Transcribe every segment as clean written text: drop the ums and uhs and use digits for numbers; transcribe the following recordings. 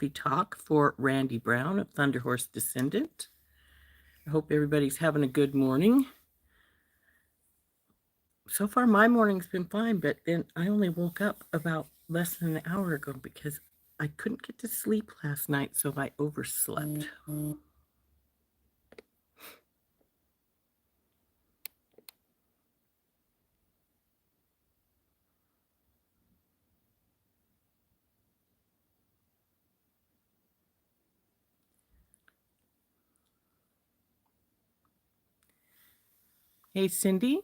Talk for Randy Brown of Thunderhorse Descendant. I hope everybody's having a good morning. So far, my morning's been fine, but then I only woke up about less than an hour ago because I couldn't get to sleep last night, so I overslept. Hey, Cindy.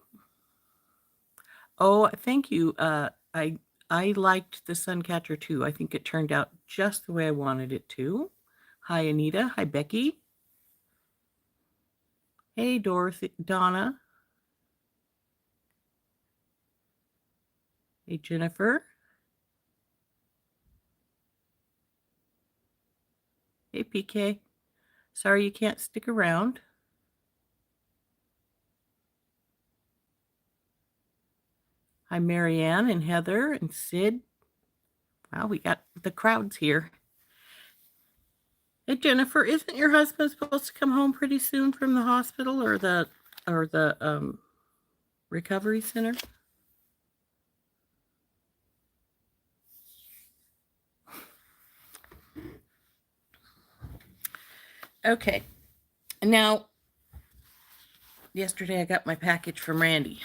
Oh, thank you. I liked the Suncatcher too. I think it turned out just the way I wanted it to. Hi, Anita. Hi, Becky. Hey, Dorothy, Donna. Hey, Jennifer. Hey, PK. Sorry you can't stick around. Hi, Marianne and Heather and Sid. Wow, we got the crowds here. Hey, Jennifer, isn't your husband supposed to come home pretty soon from the hospital or the recovery center? Okay. Now, yesterday I got my package from Randy.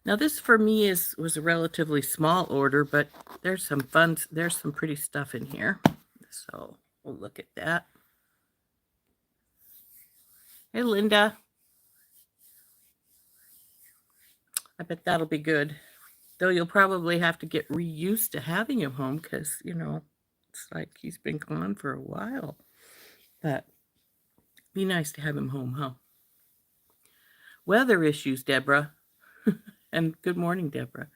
Now this for me was a relatively small order, but there's some pretty stuff in here. So we'll look at that. Hey, Linda. I bet that'll be good. Though you'll probably have to get reused to having him home because, it's like he's been gone for a while. But be nice to have him home, huh? Weather issues, Deborah. And good morning, Deborah.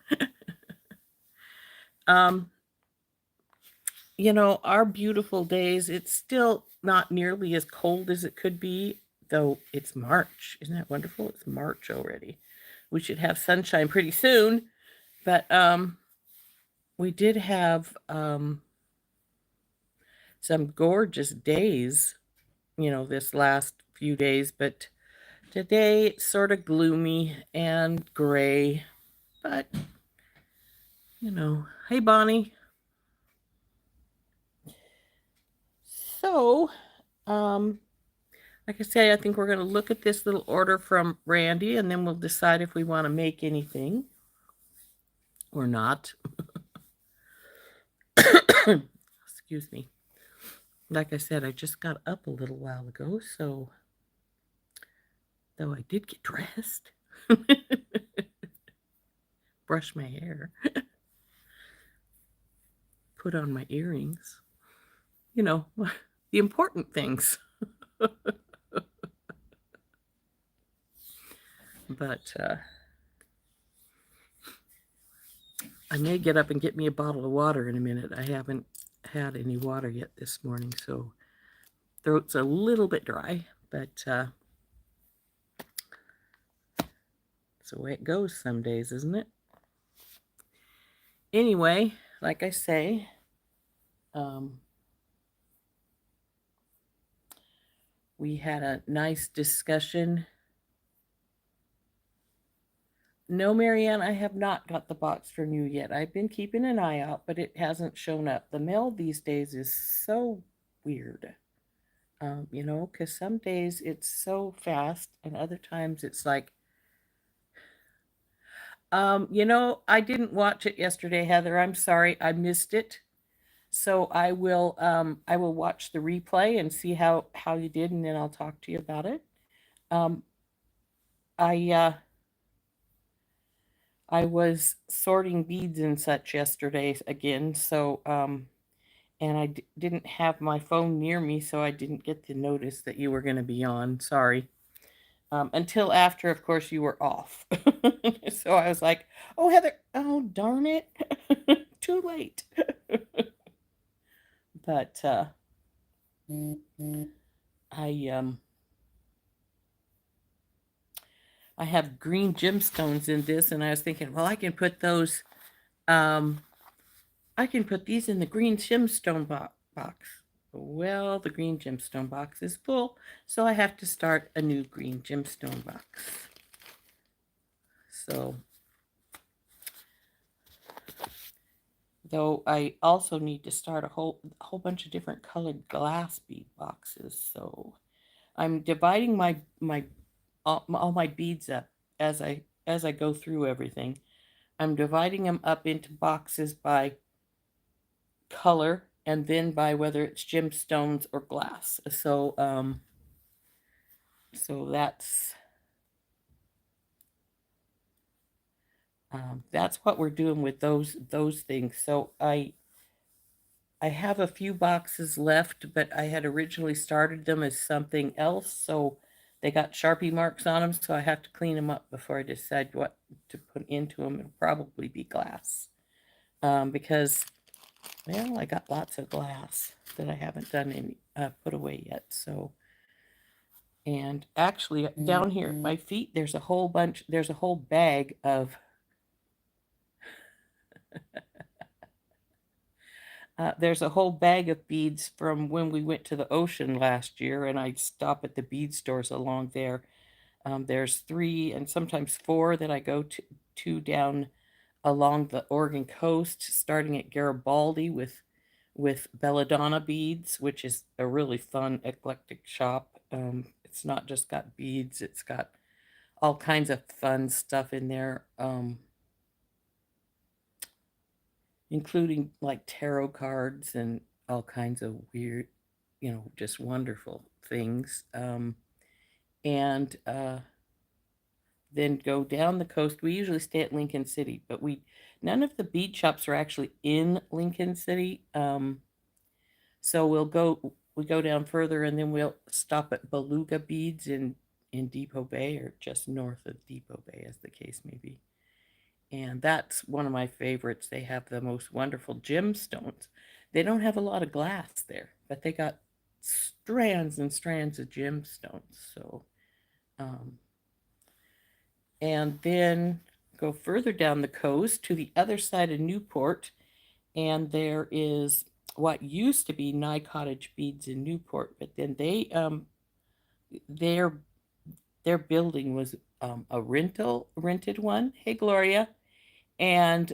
Our beautiful days, it's still not nearly as cold as it could be, though it's March. Isn't that wonderful? It's March already. We should have sunshine pretty soon. But we did have some gorgeous days, this last few days, but today it's sort of gloomy and gray. But, hey, Bonnie. So, like I say, I think we're going to look at this little order from Randy, and then we'll decide if we want to make anything or not. Excuse me. Like I said, I just got up a little while ago, so though I did get dressed, brush my hair, put on my earrings, the important things. But I may get up and get me a bottle of water in a minute. I haven't had any water yet this morning, so throat's a little bit dry, but it's the way it goes some days, isn't it? Anyway, like I say, we had a nice discussion. No, Marianne, I have not got the box from you yet. I've been keeping an eye out, but it hasn't shown up. The mail these days is so weird. Because some days it's so fast and other times it's like, I didn't watch it yesterday, Heather. I'm sorry, I missed it. So I will watch the replay and see how you did, and then I'll talk to you about it. I was sorting beads and such yesterday again, so and I didn't have my phone near me, so I didn't get the notice that you were going to be on. Sorry. Until after, of course, you were off. So I was like, oh, Heather, oh, darn it. Too late. But I have green gemstones in this, and I was thinking, well, I can put those I can put these in the green gemstone box. Well, the green gemstone box is full, so I have to start a new green gemstone box. So, though I also need to start a whole bunch of different colored glass bead boxes. So, I'm dividing all my beads up as I go through everything. I'm dividing them up into boxes by color and then by whether it's gemstones or glass. So that's what we're doing with those things. So I have a few boxes left, but I had originally started them as something else, so they got Sharpie marks on them, so I have to clean them up before I decide what to put into them. It'll probably be glass, because, well, I got lots of glass that I haven't done any put away yet. So, and actually, down here at my feet, there's a whole bag of there's a whole bag of beads from when we went to the ocean last year, and I stop at the bead stores along there. There's 3 and sometimes 4 that I go to down along the Oregon coast, starting at Garibaldi with Belladonna beads, which is a really fun eclectic shop. It's not just got beads; it's got all kinds of fun stuff in there. Including like tarot cards and all kinds of weird, just wonderful things. And then go down the coast. We usually stay at Lincoln City, but none of the bead shops are actually in Lincoln City. So we go down further, and then we'll stop at Beluga Beads in Depot Bay, or just north of Depot Bay, as the case may be. And that's one of my favorites. They have the most wonderful gemstones. They don't have a lot of glass there, but they got strands and strands of gemstones. So, and then go further down the coast to the other side of Newport, and there is what used to be Nye Cottage Beads in Newport, but then their building was a rented one. Hey, Gloria. And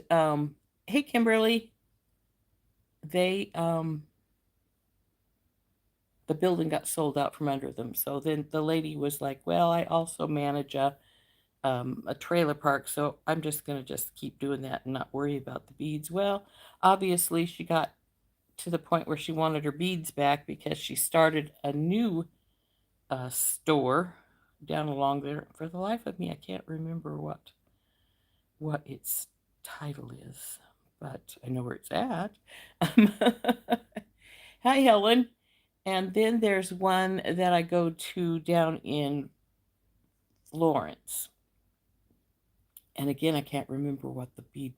hey, Kimberly, they the building got sold out from under them. So then the lady was like, "Well, I also manage a trailer park, so I'm just gonna keep doing that and not worry about the beads." Well, obviously she got to the point where she wanted her beads back because she started a new store down along there. For the life of me, I can't remember what its title is, but I know where it's at. Hi, Helen. And then there's one that I go to down in Florence. And again, I can't remember what the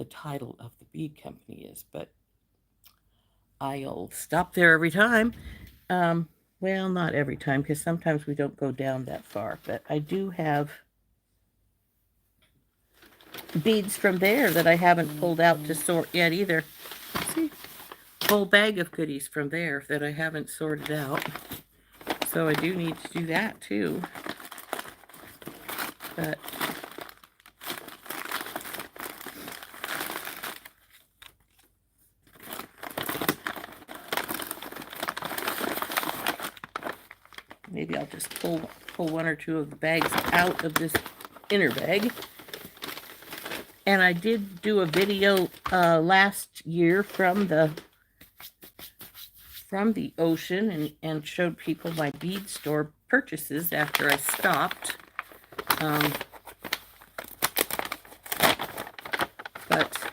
title of the bead company is, but I'll stop there every time. Well, not every time, because sometimes we don't go down that far, but I do have beads from there that I haven't pulled out to sort yet either. See, whole bag of goodies from there that I haven't sorted out. So I do need to do that too. But maybe I'll just pull 1 or 2 of the bags out of this inner bag. And I did do a video last year from the ocean and showed people my bead store purchases after I stopped. But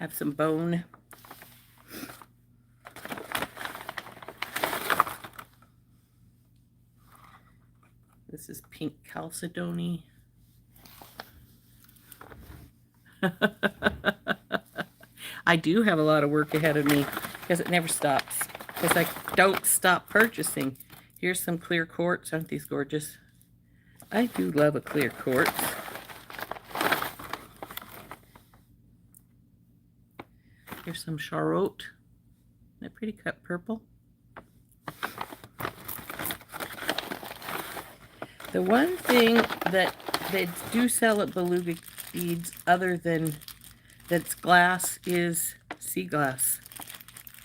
have some bone. This is pink chalcedony. I do have a lot of work ahead of me because it never stops, because I don't stop purchasing. Here's some clear quartz. Aren't these gorgeous? I do love a clear quartz. Here's some Charlotte. Isn't that pretty cut purple? The one thing that they do sell at Beluga Beads, other than that's glass, is sea glass.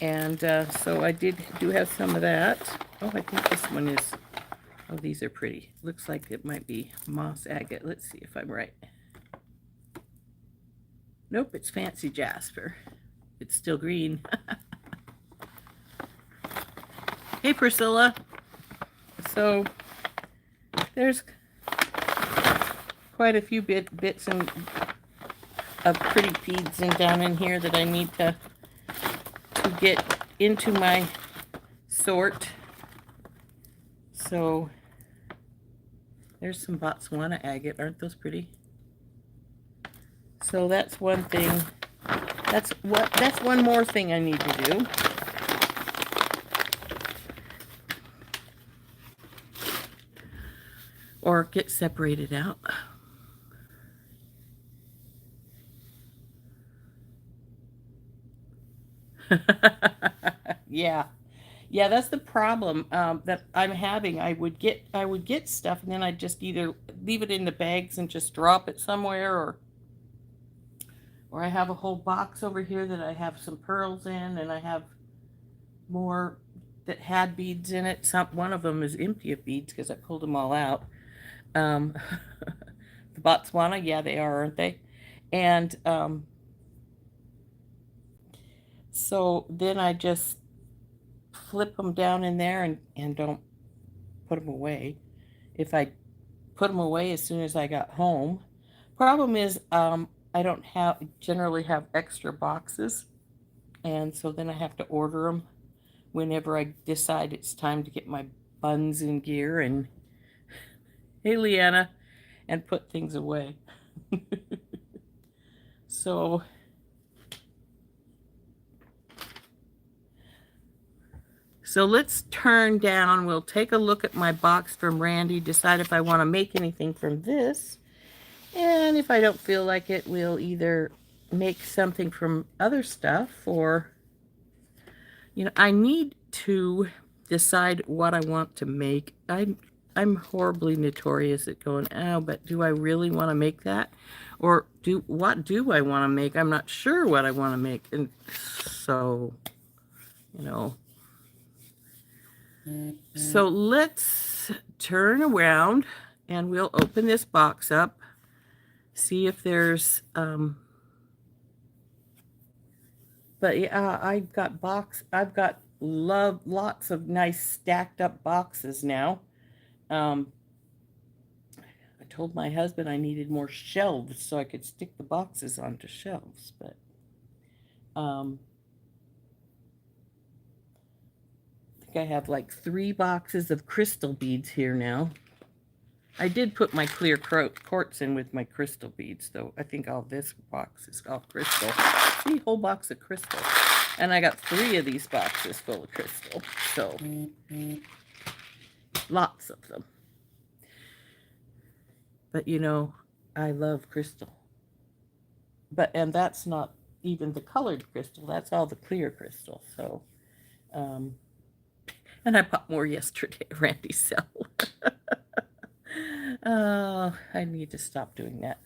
And so I do have some of that. Oh, I think this one is, oh, these are pretty. Looks like it might be moss agate. Let's see if I'm right. Nope, it's fancy jasper. It's still green. Hey, Priscilla. So there's quite a few bits of pretty beads down in here that I need to get into my sort. So there's some Botswana agate. Aren't those pretty? So that's one thing. That's one more thing I need to do. Or get separated out. Yeah, that's the problem that I'm having. I would get stuff, and then I'd just either leave it in the bags and just drop it somewhere, or I have a whole box over here that I have some pearls in, and I have more that had beads in it. One of them is empty of beads because I pulled them all out. The Botswana, yeah, they are, aren't they? And so then I just flip them down in there and don't put them away. If I put them away as soon as I got home, problem is I don't generally have extra boxes, and so then I have to order them whenever I decide it's time to get my buns in gear and, hey, Leanna, and put things away. So let's turn down. We'll take a look at my box from Randy, decide if I want to make anything from this. And if I don't feel like it, we'll either make something from other stuff, or, I need to decide what I want to make. I'm horribly notorious at going, oh, but do I really want to make that? Or what do I want to make? I'm not sure what I want to make. And so, So let's turn around and we'll open this box up, see if there's, but yeah, I've got lots of nice stacked up boxes now. I told my husband I needed more shelves so I could stick the boxes onto shelves, but I think I have like 3 boxes of crystal beads here now. I did put my clear quartz in with my crystal beads, though. I think all this box is all crystal. See, whole box of crystal. And I got 3 of these boxes full of crystal. So, lots of them. But, I love crystal. And that's not even the colored crystal. That's all the clear crystal. So, and I bought more yesterday at Randy's sale. I need to stop doing that.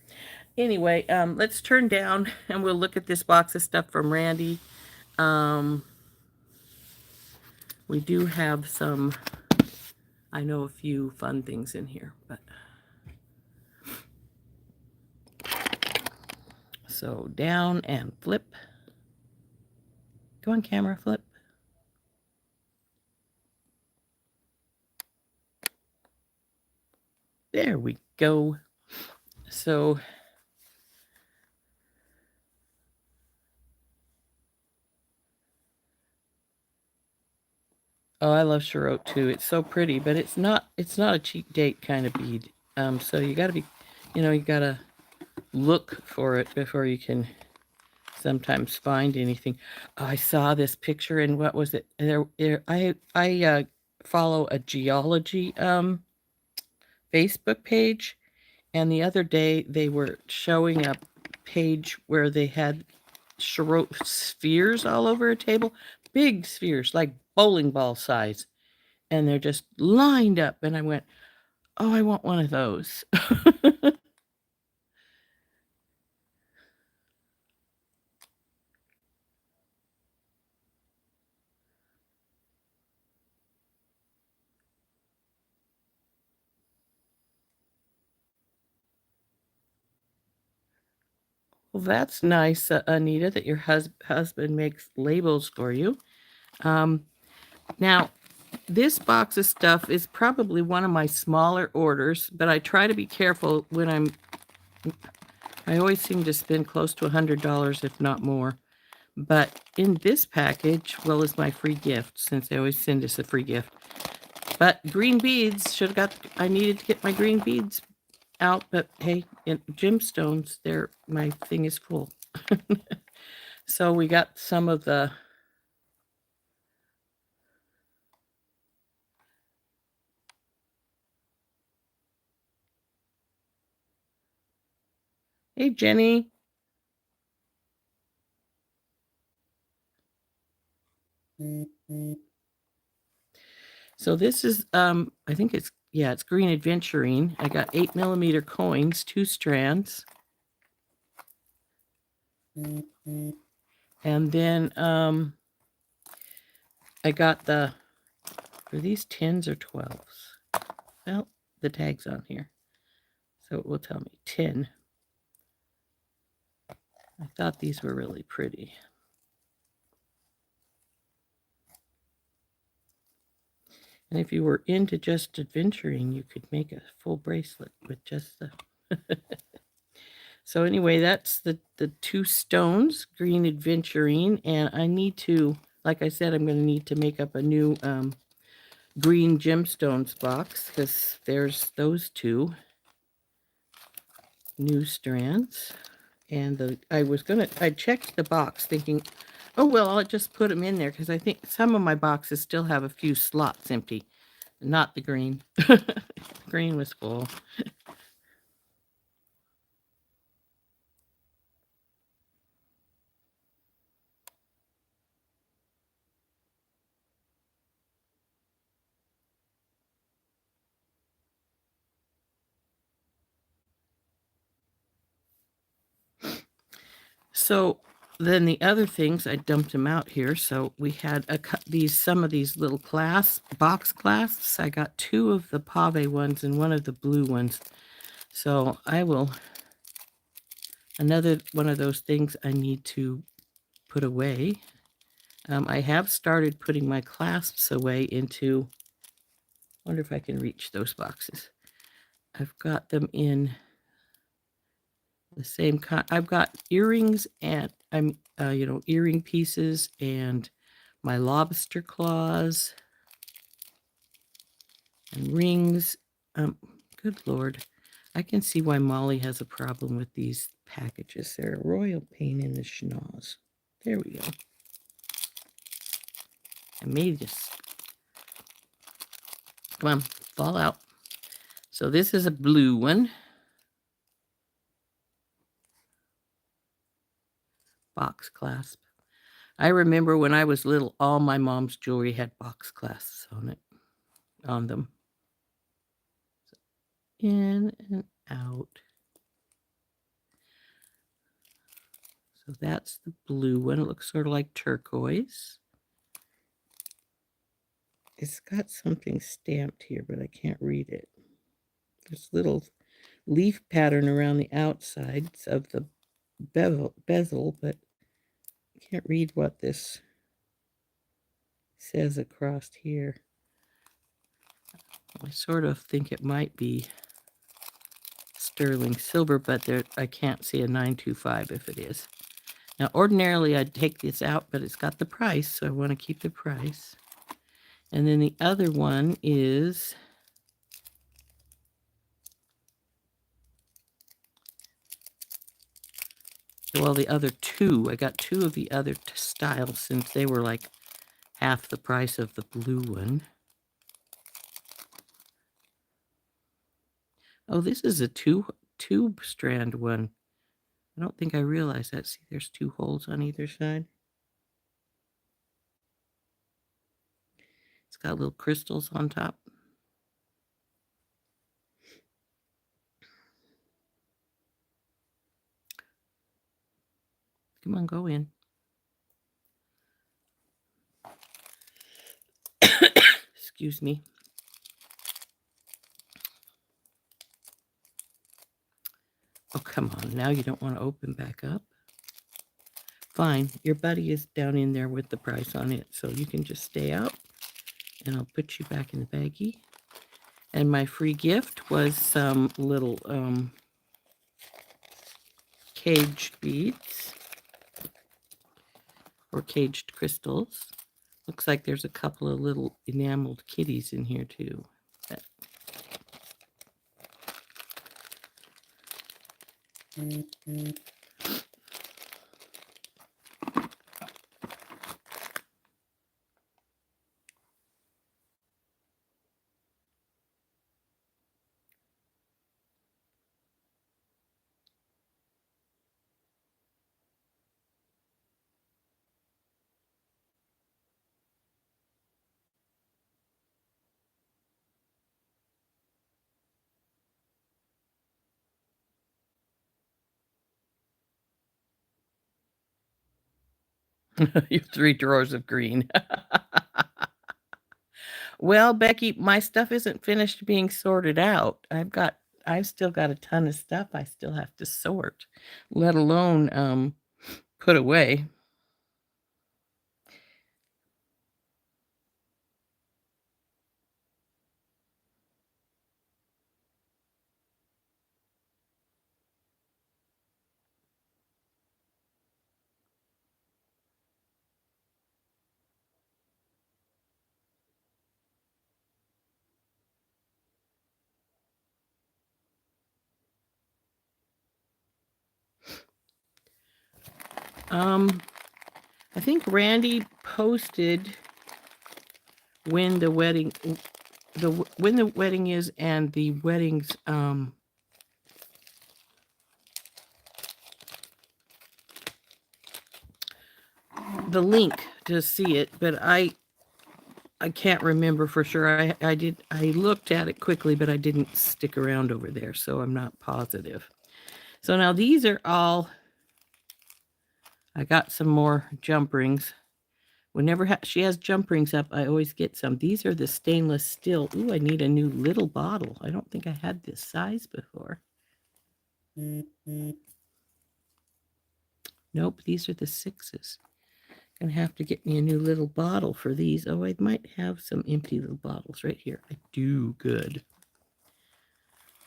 Anyway, let's turn down and we'll look at this box of stuff from Randy. We do have some, I know, a few fun things in here, but so down and flip. Go on, camera, flip. There we go. So oh, I love Charlotte too. It's so pretty, but it's not a cheap date kind of bead. So you got to be, you got to look for it before you can sometimes find anything. Oh, I saw this picture, and what was it? I follow a geology Facebook page, and the other day they were showing a page where they had spheres all over a table, big spheres, like bowling ball size. And they're just lined up. And I went, oh, I want one of those. Well, that's nice, Anita, that your husband makes labels for you. Now, this box of stuff is probably one of my smaller orders, but I try to be careful when I always seem to spend close to $100, if not more. But in this package, well, is my free gift, since they always send us a free gift. But green beads, I needed to get my green beads out, but hey, gemstones, my thing is full. So we got some of the Hey, Jenny. So this is, I think it's green adventurine. I got 8mm coins, 2 strands. And then I got are these 10s or 12s? Well, the tag's on here, so it will tell me 10. I thought these were really pretty. And if you were into just adventuring, you could make a full bracelet with just the... So anyway, that's the 2 stones, green adventurine, and I need to, like I said, I'm going to need to make up a new green gemstones box, because there's those 2 new strands. And I checked the box thinking, oh, well, I'll just put them in there, because I think some of my boxes still have a few slots empty. Not the green. Green was full. So then the other things, I dumped them out here. So we had some of these little box clasps. I got 2 of the pave ones and 1 of the blue ones. So another one of those things I need to put away. I have started putting my clasps away into, wonder if I can reach those boxes. I've got them in the same kind. I've got earrings and earring pieces and my lobster claws and rings. Good Lord. I can see why Molly has a problem with these packages. They're a royal pain in the schnoz. There we go. I may just, come on, fall out. So this is a blue one. Box clasp. I remember when I was little, all my mom's jewelry had box clasps on them. So in and out. So that's the blue one. It looks sort of like turquoise. It's got something stamped here, but I can't read it. There's little leaf pattern around the outsides of the bezel, but I can't read what this says across here. I sort of think it might be sterling silver, but I can't see a 925 if it is. Now, ordinarily, I'd take this out, but it's got the price, so I want to keep the price. And then the other one is... Well, the other 2. I got 2 of the other styles since they were like half the price of the blue one. Oh, this is a two strand one. I don't think I realized that. See, there's 2 holes on either side. It's got little crystals on top. Come on, go in. Excuse me. Oh, come on. Now you don't want to open back up? Fine. Your buddy is down in there with the price on it, so you can just stay out, and I'll put you back in the baggie. And my free gift was some little caged beads or caged crystals. Looks like there's a couple of little enameled kitties in here too. Your 3 drawers of green. Well, Becky, my stuff isn't finished being sorted out. I've still got a ton of stuff I still have to sort, let alone put away. I think Randy posted when the wedding is and the wedding's the link to see it, but I can't remember for sure. I looked at it quickly, but I didn't stick around over there, so I'm not positive. So now these are all, I got some more jump rings. Whenever she has jump rings up, I always get some. These are the stainless steel. Ooh, I need a new little bottle. I don't think I had this size before. Nope, these are the 6s. Gonna have to get me a new little bottle for these. Oh, I might have some empty little bottles right here. I do. Good.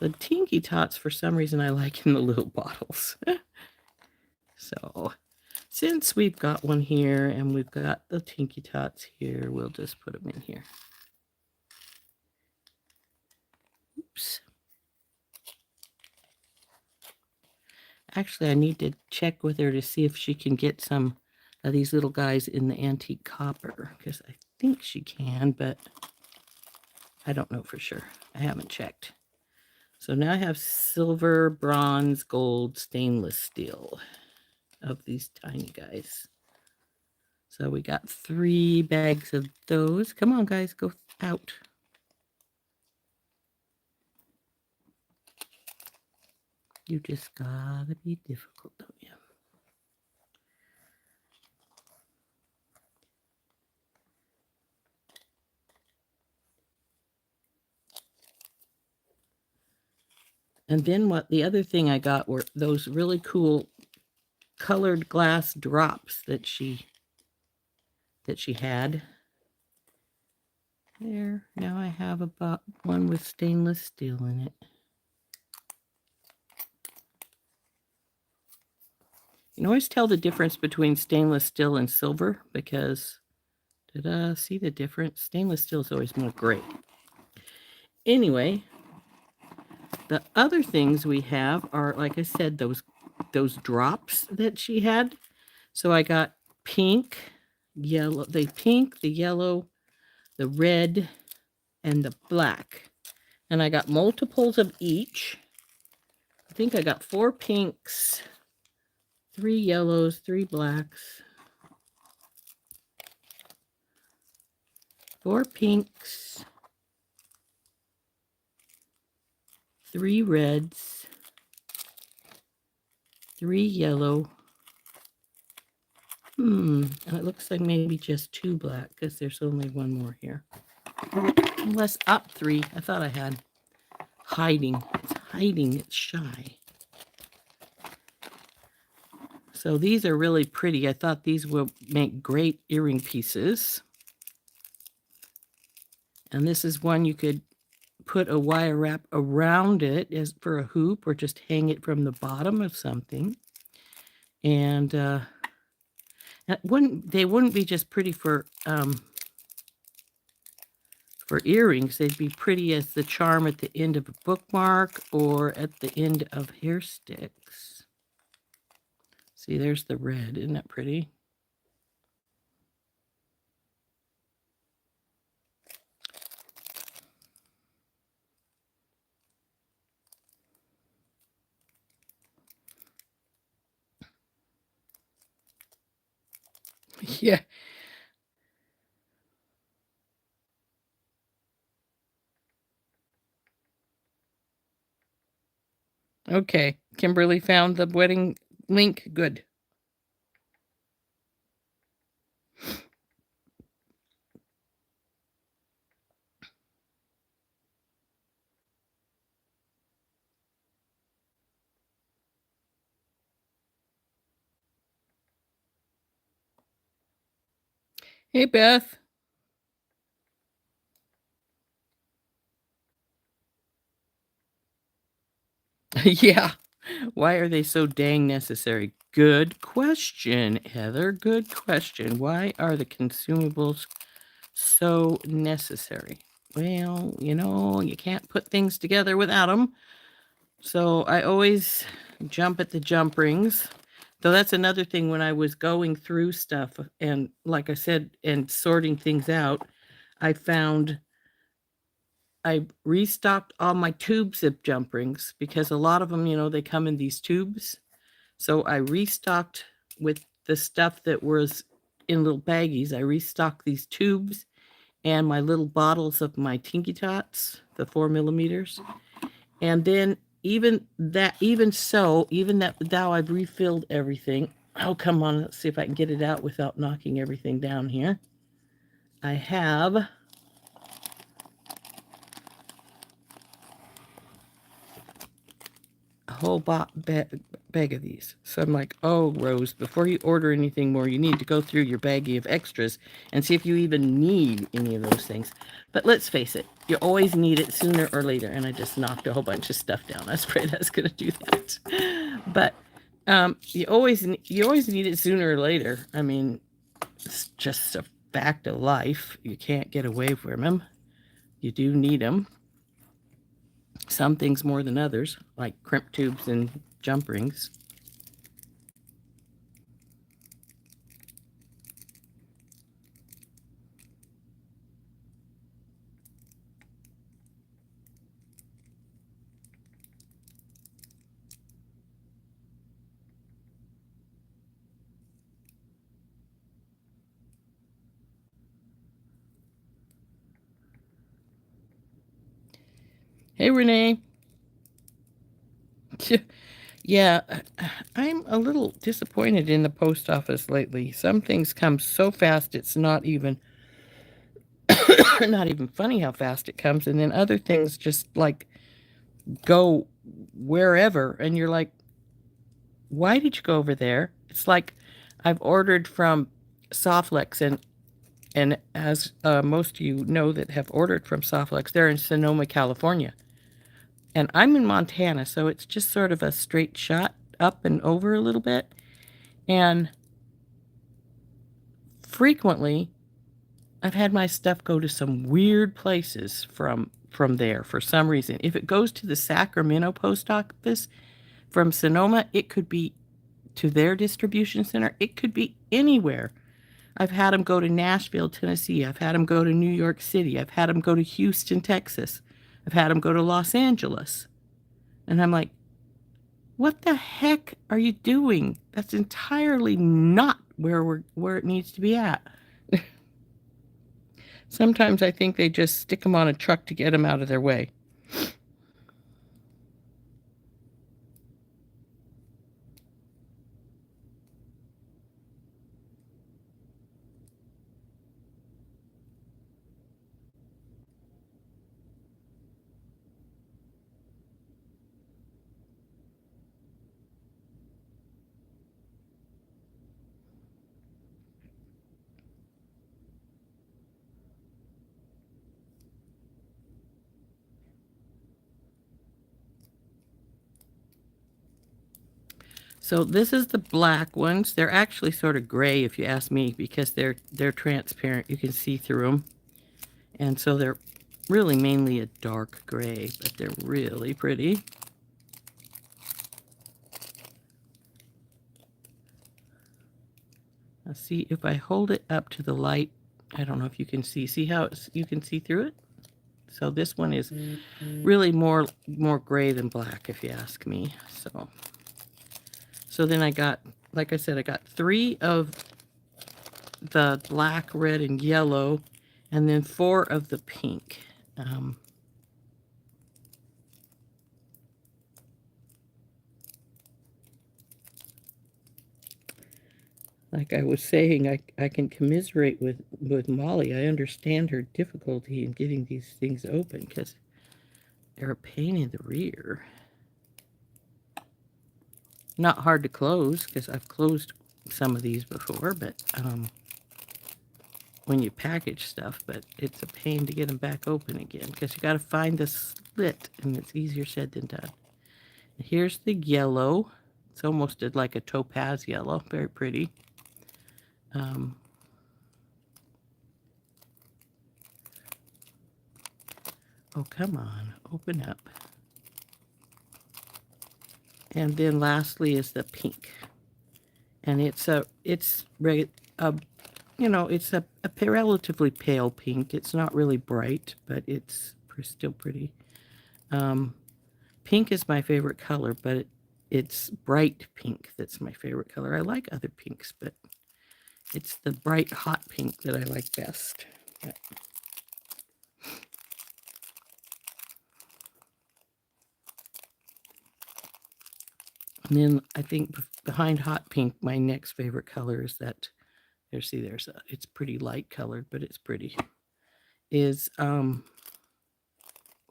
The Tinky Tots, for some reason, I like in the little bottles. So, since we've got one here and we've got the Tinky Tots here, we'll just put them in here. Oops. Actually, I need to check with her to see if she can get some of these little guys in the antique copper, because I think she can, but I don't know for sure. I haven't checked. So now I have silver, bronze, gold, stainless steel of these tiny guys. So we got 3 bags of those. Come on, guys, go out. You just gotta be difficult, don't you? And then the other thing I got were those really cool colored glass drops that she had. There, now I have about one with stainless steel in it. You can always tell the difference between stainless steel and silver because, see the difference? Stainless steel is always more gray. Anyway, the other things we have are, like I said, those drops that she had. So I got pink, yellow, the pink, the yellow, the red, and the black. And I got multiples of each. I think I got 4 pinks, 3 yellows, 3 blacks, 4 pinks, 3 reds, 3 yellow. And it looks like maybe just 2 black because there's only 1 more here. Unless up 3. I thought I had hiding. It's hiding. It's shy. So these are really pretty. I thought these would make great earring pieces. And this is one you could put a wire wrap around it as for a hoop or just hang it from the bottom of something. And they wouldn't be just pretty for earrings. They'd be pretty as the charm at the end of a bookmark or at the end of hair sticks. See, there's the red. Isn't that pretty? Yeah. Okay. Kimberly found the wedding link. Good. Hey, Beth. Yeah. Why are they so dang necessary? Good question, Heather. Good question. Why are the consumables so necessary? Well, you can't put things together without them. So I always jump at the jump rings. Though that's another thing when I was going through stuff and, like I said, and sorting things out, I found I restocked all my tube zip jump rings because a lot of them, they come in these tubes. So I restocked with the stuff that was in little baggies. I restocked these tubes and my little bottles of my Tinky Tots, the 4 millimeters. And then even that now I've refilled everything. Oh, come on. Let's see if I can get it out without knocking everything down here. I have a whole bag of these. So I'm like, oh, Rose, before you order anything more, you need to go through your baggie of extras and see if you even need any of those things. But let's face it, you always need it sooner or later. And I just knocked a whole bunch of stuff down. I was afraid I was going to do that. But you always need it sooner or later. I mean, it's just a fact of life. You can't get away from them. You do need them. Some things more than others, like crimp tubes and jump rings. Hey, Renee. Yeah, I'm a little disappointed in the post office lately. Some things come so fast it's not even not even funny how fast it comes, and then other things just like go wherever and you're like, why did you go over there? It's like I've ordered from Softlex, and as most of you know that have ordered from Softlex, they're in Sonoma, California. And I'm in Montana, so it's just sort of a straight shot up and over a little bit. And frequently, I've had my stuff go to some weird places from there for some reason. If it goes to the Sacramento post office from Sonoma, it could be to their distribution center. It could be anywhere. I've had them go to Nashville, Tennessee. I've had them go to New York City. I've had them go to Houston, Texas. I've had them go to Los Angeles. And I'm like, What the heck are you doing? That's entirely not where it needs to be at. Sometimes I think they just stick them on a truck to get them out of their way. So this is the black ones. They're actually sort of gray if you ask me, because they're transparent. You can see through them. And so they're really mainly a dark gray, but they're really pretty. Now see, if I hold it up to the light, I don't know if you can see. See how you can see through it? So this one is really more gray than black, if you ask me. So then I got, like I said, I got 3 of the black, red, and yellow, and then 4 of the pink. Like I was saying, I can commiserate with Molly. I understand her difficulty in getting these things open because they're a pain in the rear. Not hard to close because I've closed some of these before, but when you package stuff, but it's a pain to get them back open again because you got to find the slit, and it's easier said than done. Here's the yellow. It's almost like a topaz yellow, very pretty. Oh, come on, open up. And then lastly is the pink. And it's a relatively pale pink. It's not really bright, but it's still pretty. Pink is my favorite color, but it's bright pink that's my favorite color. I like other pinks, but it's the bright hot pink that I like best. But and then I think behind hot pink, my next favorite color is that. It's pretty light colored, but it's pretty. Is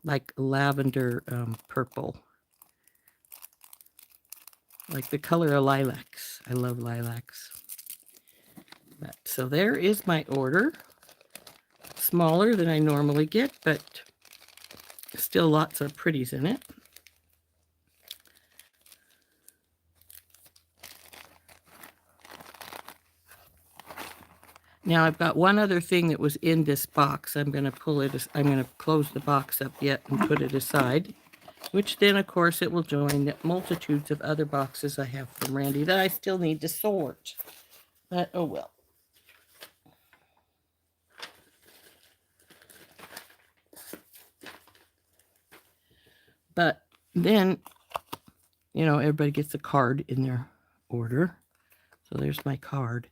like lavender purple. Like the color of lilacs. I love lilacs. So there is my order. Smaller than I normally get, but still lots of pretties in it. Now I've got one other thing that was in this box. I'm going to close the box up yet and put it aside, which then of course it will join the multitudes of other boxes I have from Randy that I still need to sort. But oh well. But then, everybody gets a card in their order. So there's my card.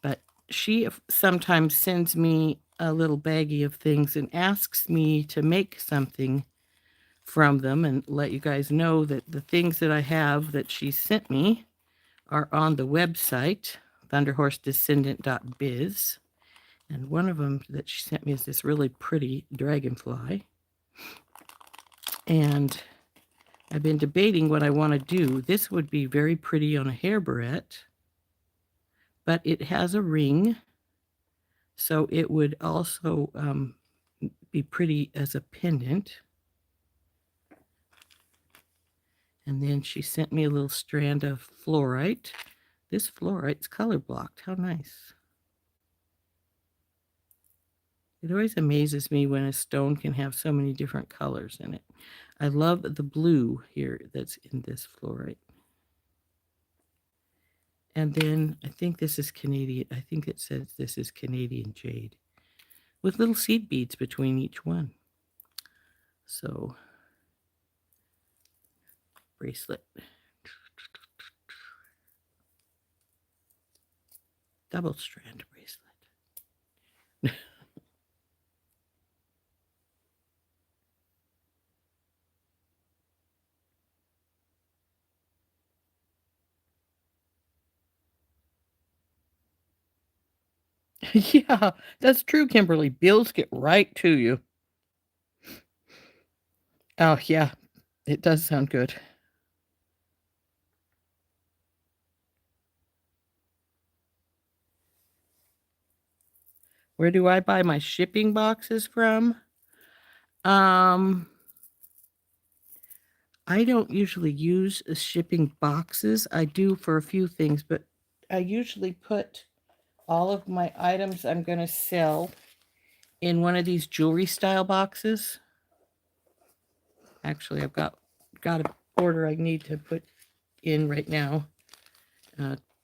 But she sometimes sends me a little baggie of things and asks me to make something from them and let you guys know that the things that I have that she sent me are on the website, thunderhorsedescendant.biz. And one of them that she sent me is this really pretty dragonfly. And I've been debating what I want to do. This would be very pretty on a hair barrette, but it has a ring, so it would also be pretty as a pendant. And then she sent me a little strand of fluorite. This fluorite's color blocked. How nice. It always amazes me when a stone can have so many different colors in it. I love the blue here that's in this fluorite. And then I think this is Canadian. I think it says this is Canadian jade with little seed beads between each one. So, bracelet. double strand bracelet. Yeah, that's true, Kimberly. Bills get right to you. Oh, yeah, it does sound good. Where do I buy my shipping boxes from? I don't usually use shipping boxes. I do for a few things, but I usually put all of my items I'm going to sell in one of these jewelry style boxes. Actually, I've got an order I need to put in right now.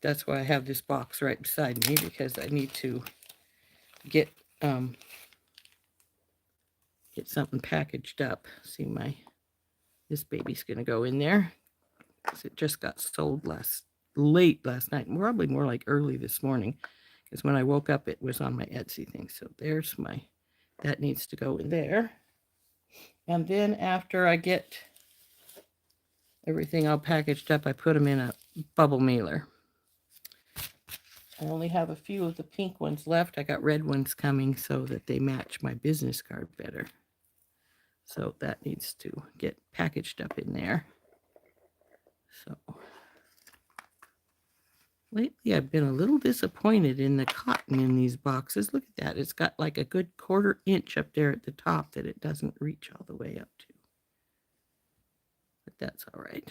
That's why I have this box right beside me, because I need to get something packaged up. See, this baby's gonna go in there because it just got sold late last night, probably more like early this morning, because when I woke up it was on my Etsy thing. So there's that needs to go in there. And then after I get everything all packaged up, I put them in a bubble mailer. I only have a few of the pink ones left. I got red ones coming so that they match my business card better. So that needs to get packaged up in there. So lately I've been a little disappointed in the cotton in these boxes. Look at that. It's got like a good 1/4 inch up there at the top that it doesn't reach all the way up to. But that's all right.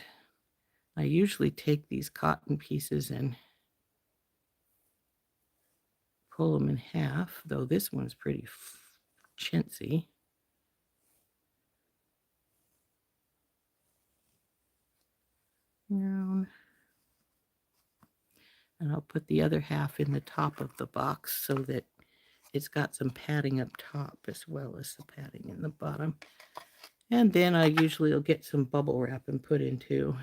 I usually take these cotton pieces and pull them in half, though this one's pretty chintzy. Down. And I'll put the other half in the top of the box so that it's got some padding up top as well as the padding in the bottom. And then I usually will get some bubble wrap and put into.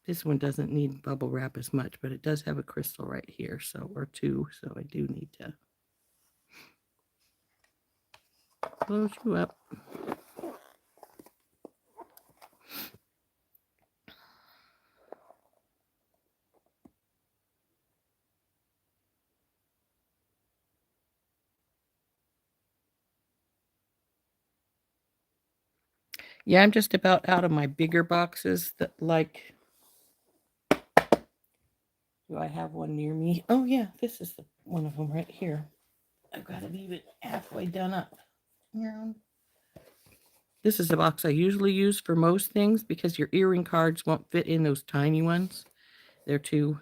This one doesn't need bubble wrap as much, but it does have a crystal right here, so, or two, so I do need to close you up. Yeah, I'm just about out of my bigger boxes that like. Do I have one near me? Oh yeah, this is one of them right here. I've got to leave it halfway done up. Yeah. This is the box I usually use for most things because your earring cards won't fit in those tiny ones. They're too.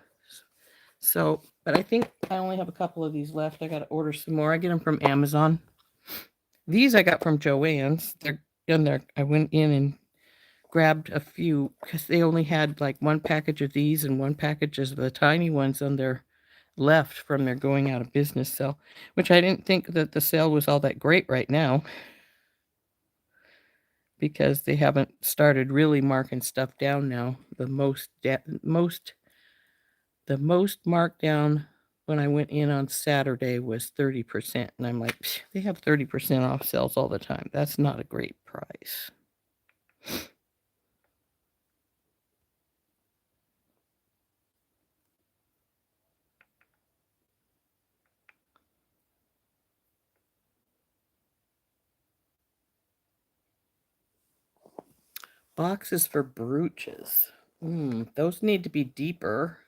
So, but I think I only have a couple of these left. I got to order some more. I get them from Amazon. These I got from Joann's. They're in there. I went in and grabbed a few because they only had like one package of these and one package of the tiny ones on their left from their going out of business sale, which I didn't think that the sale was all that great right now because they haven't started really marking stuff down now. The most markdown when I went in on Saturday was 30%, and I'm like, they have 30% off sales all the time. That's not a great price. Boxes for brooches. Those need to be deeper.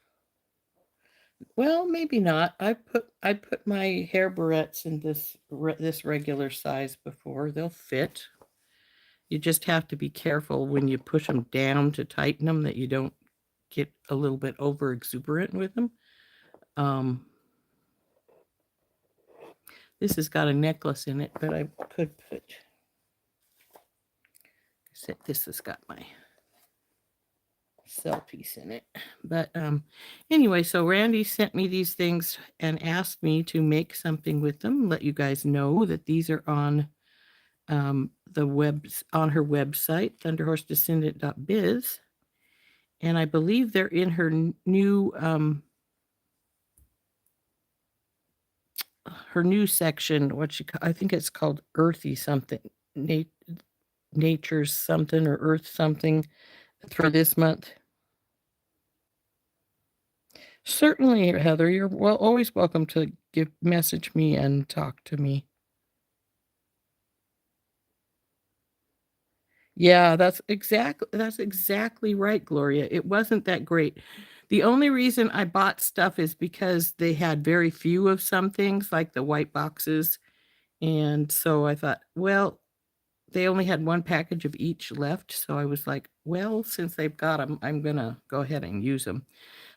Well, maybe not. I put my hair barrettes in this regular size before. They'll fit. You just have to be careful when you push them down to tighten them that you don't get a little bit over exuberant with them. This has got a necklace in it, but I could put. This has got my cell piece in it. But anyway, so Randy sent me these things and asked me to make something with them. Let you guys know that these are on on her website, thunderhorsedescendant.biz. And I believe they're in her new section. I think it's called Earthy something, Nature's something or Earth something for this month. Certainly, Heather, you're always welcome to message me and talk to me. Yeah, that's exactly right, Gloria. It wasn't that great. The only reason I bought stuff is because they had very few of some things, like the white boxes. And so I thought, well, they only had one package of each left. So I was like, well, since they've got them, I'm going to go ahead and use them.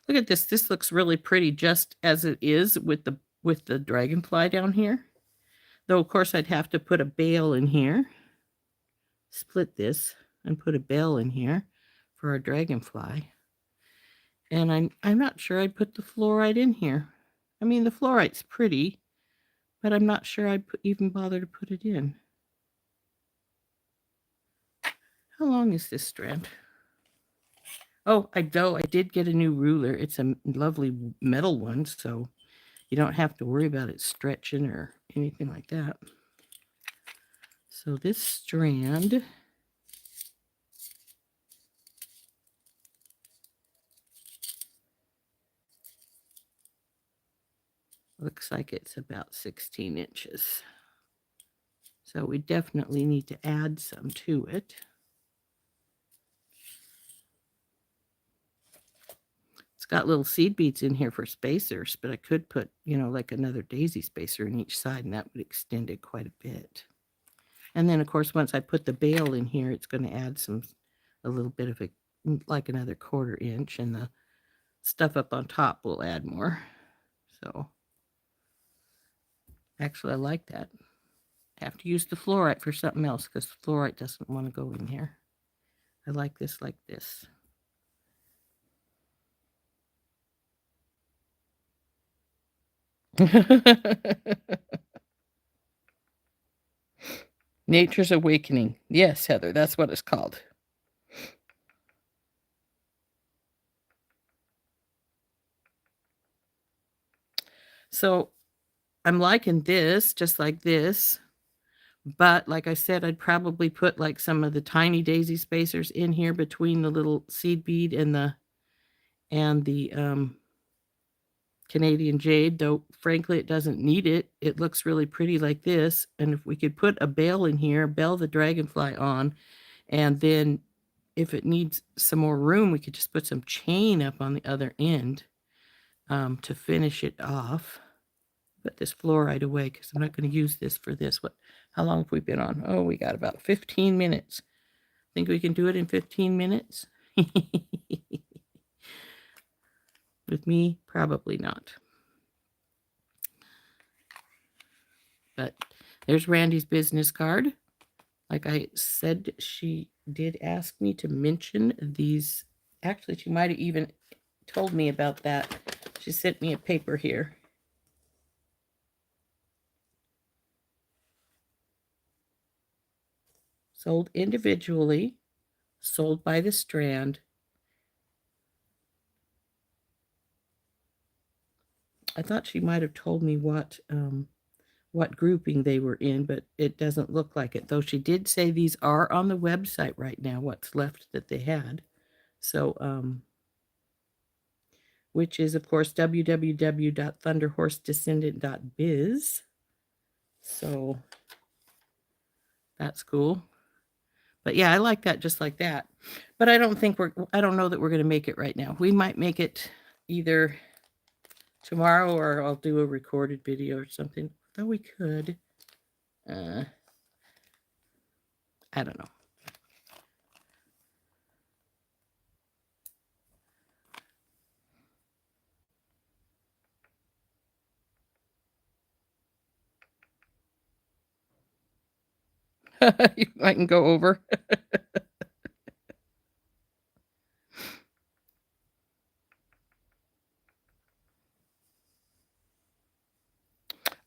Look at this. This looks really pretty just as it is with the dragonfly down here. Though, of course, I'd have to put a bail in here. Split this and put a bail in here for our dragonfly. And I'm not sure I'd put the fluorite in here. I mean, the fluorite's pretty, but I'm not sure I'd even bother to put it in. How long is this strand? Oh, I did get a new ruler. It's a lovely metal one, so you don't have to worry about it stretching or anything like that. So this strand looks like it's about 16 inches. So we definitely need to add some to it. It's got little seed beads in here for spacers, but I could put, like another daisy spacer in each side, and that would extend it quite a bit. And then, of course, once I put the bail in here, it's going to add a little bit of like another 1/4 inch, and the stuff up on top will add more. So actually, I like that. I have to use the fluorite for something else because the fluorite doesn't want to go in here. I like this like this. Nature's Awakening. Yes, Heather, that's what it's called. So I'm liking this just like this. But like I said, I'd probably put like some of the tiny daisy spacers in here between the little seed bead and the Canadian jade, though frankly it doesn't need it. It looks really pretty like this. And if we could put a bail in here, bail the dragonfly on, and then if it needs some more room, we could just put some chain up on the other end to finish it off. Put this fluorite away because I'm not going to use this for this. How long have we been on? Oh, we got about 15 minutes. Think we can do it in 15 minutes? With me, probably not. But there's Randy's business card. Like I said, she did ask me to mention these. Actually, she might have even told me about that. She sent me a paper here. Sold individually, sold by the strand. I thought she might have told me what grouping they were in, but it doesn't look like it. Though she did say these are on the website right now, what's left that they had. So, which is, of course, www.thunderhorsedescendant.biz. So that's cool. But yeah, I like that just like that. But I don't know that we're going to make it right now. We might make it either tomorrow or I'll do a recorded video or something. Though we could. I don't know. I can go over.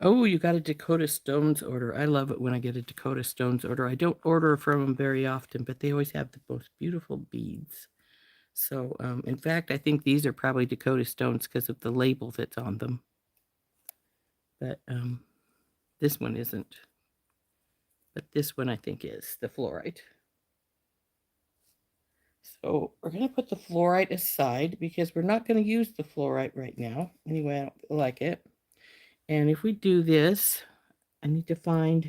Oh, you got a Dakota Stones order. I love it when I get a Dakota Stones order. I don't order from them very often, but they always have the most beautiful beads. So, in fact, I think these are probably Dakota stones because of the label that's on them. But this one isn't. But this one I think is the fluorite. So we're going to put the fluorite aside because we're not going to use the fluorite right now. Anyway, I don't feel like it. And if we do this, I need to find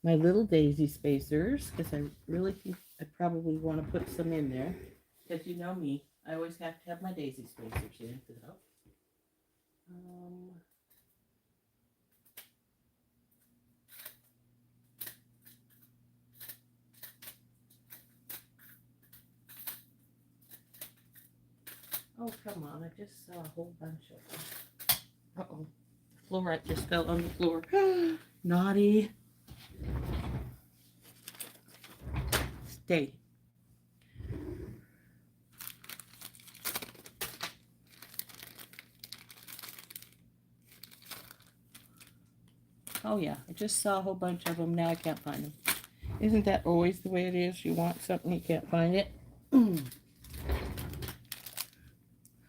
my little daisy spacers because I really think I probably want to put some in there. Because you know me, I always have to have my daisy spacers in. Oh, come on. I just saw a whole bunch of them. Uh-oh. The fluorite just fell on the floor. Naughty. Stay. Oh, yeah. I just saw a whole bunch of them. Now I can't find them. Isn't that always the way it is? You want something, you can't find it.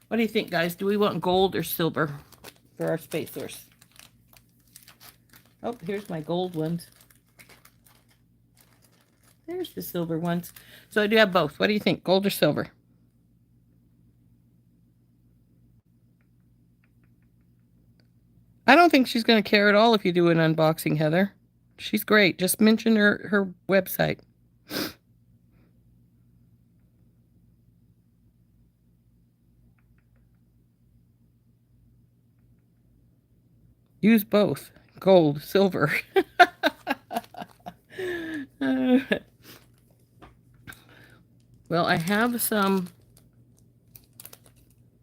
What do you think, guys? Do we want gold or silver for our spacers? Oh, here's my gold ones. There's the silver ones. So I do have both. What do you think, gold or silver? I don't think she's going to care at all if you do an unboxing, Heather. She's great. Just mention her website. Use both. Gold, silver. Well, I have some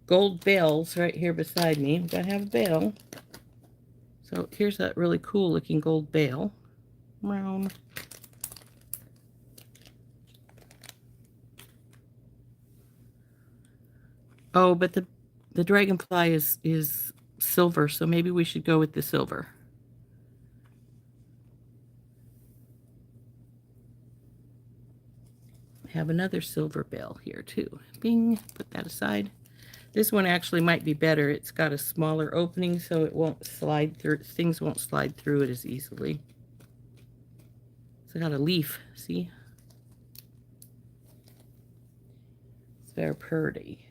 gold bells right here beside me. I'm going to have a bell. So here's that really cool looking gold bell. Round. Oh, but the dragonfly is silver, so maybe we should go with the silver. Have another silver bell here too. Bing, put that aside. This one actually might be better. It's got a smaller opening so it won't slide through, things won't slide through it as easily. It's got a leaf, see? It's very pretty.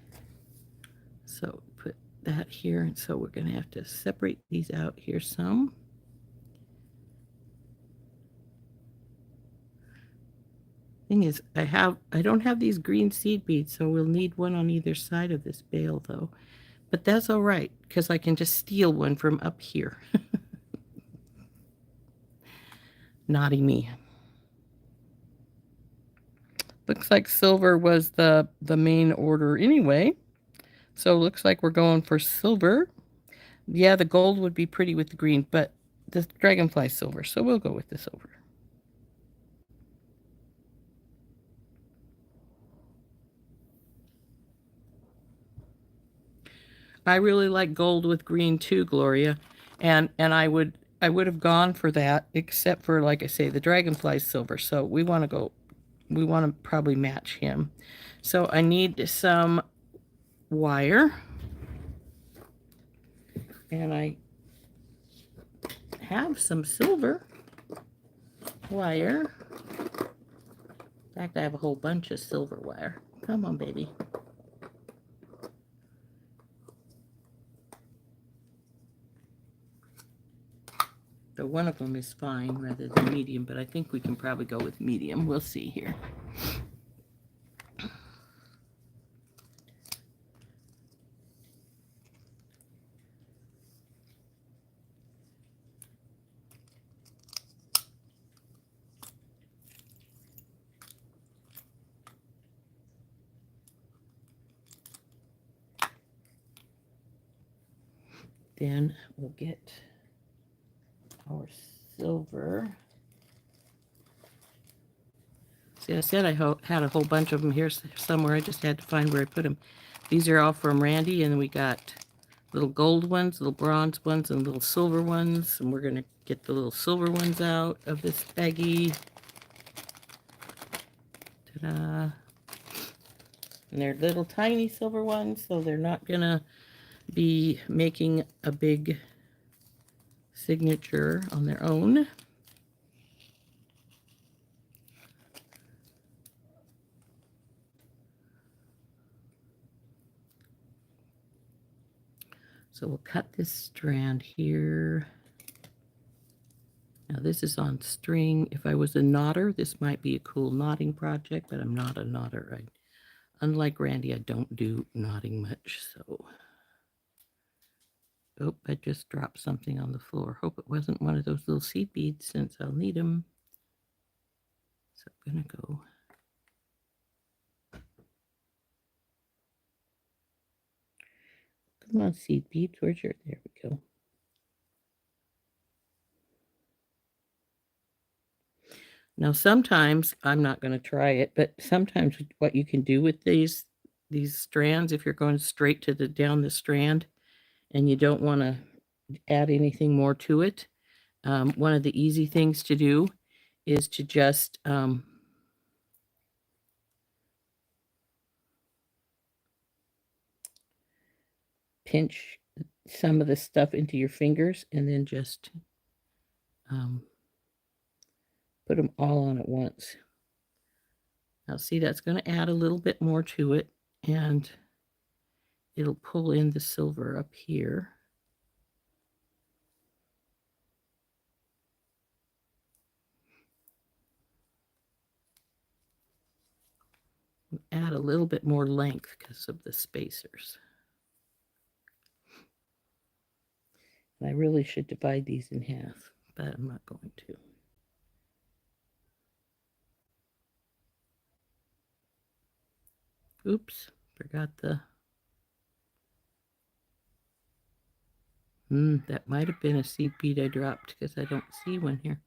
So put that here, and so we're going to have to separate these out here some. Thing is, I don't have these green seed beads, so we'll need one on either side of this bale though. But that's all right, because I can just steal one from up here. Naughty me. Looks like silver was the main order anyway. So looks like we're going for silver. Yeah, the gold would be pretty with the green, but the dragonfly silver, so we'll go with the silver. I really like gold with green too, Gloria. And I would have gone for that, except for, like I say, the dragonfly silver. So we want to probably match him. So I need some wire. And I have some silver wire. In fact, I have a whole bunch of silver wire. Come on, baby. So one of them is fine rather than medium, but I think we can probably go with medium. We'll see here. Then we'll get our silver. See, I said I had a whole bunch of them here somewhere. I just had to find where I put them. These are all from Randy, and we got little gold ones, little bronze ones, and little silver ones. And we're going to get the little silver ones out of this baggie. Ta-da. And they're little tiny silver ones, so they're not gonna be making a big signature on their own. So we'll cut this strand here. Now this is on string. If I was a knotter, this might be a cool knotting project, but I'm not a knotter. Unlike Randy, I don't do knotting much, so. Oh, I just dropped something on the floor. Hope it wasn't one of those little seed beads since I'll need them. So I'm gonna go. Come on, seed beads, where's your, there we go. Now sometimes, I'm not going to try it, but sometimes what you can do with these strands, if you're going straight to down the strand and you don't want to add anything more to it, one of the easy things to do is to just pinch some of the stuff into your fingers and then just put them all on at once. Now see, that's going to add a little bit more to it, and it'll pull in the silver up here. Add a little bit more length because of the spacers. And I really should divide these in half, but I'm not going to. Oops, forgot the... that might have been a seed bead I dropped because I don't see one here.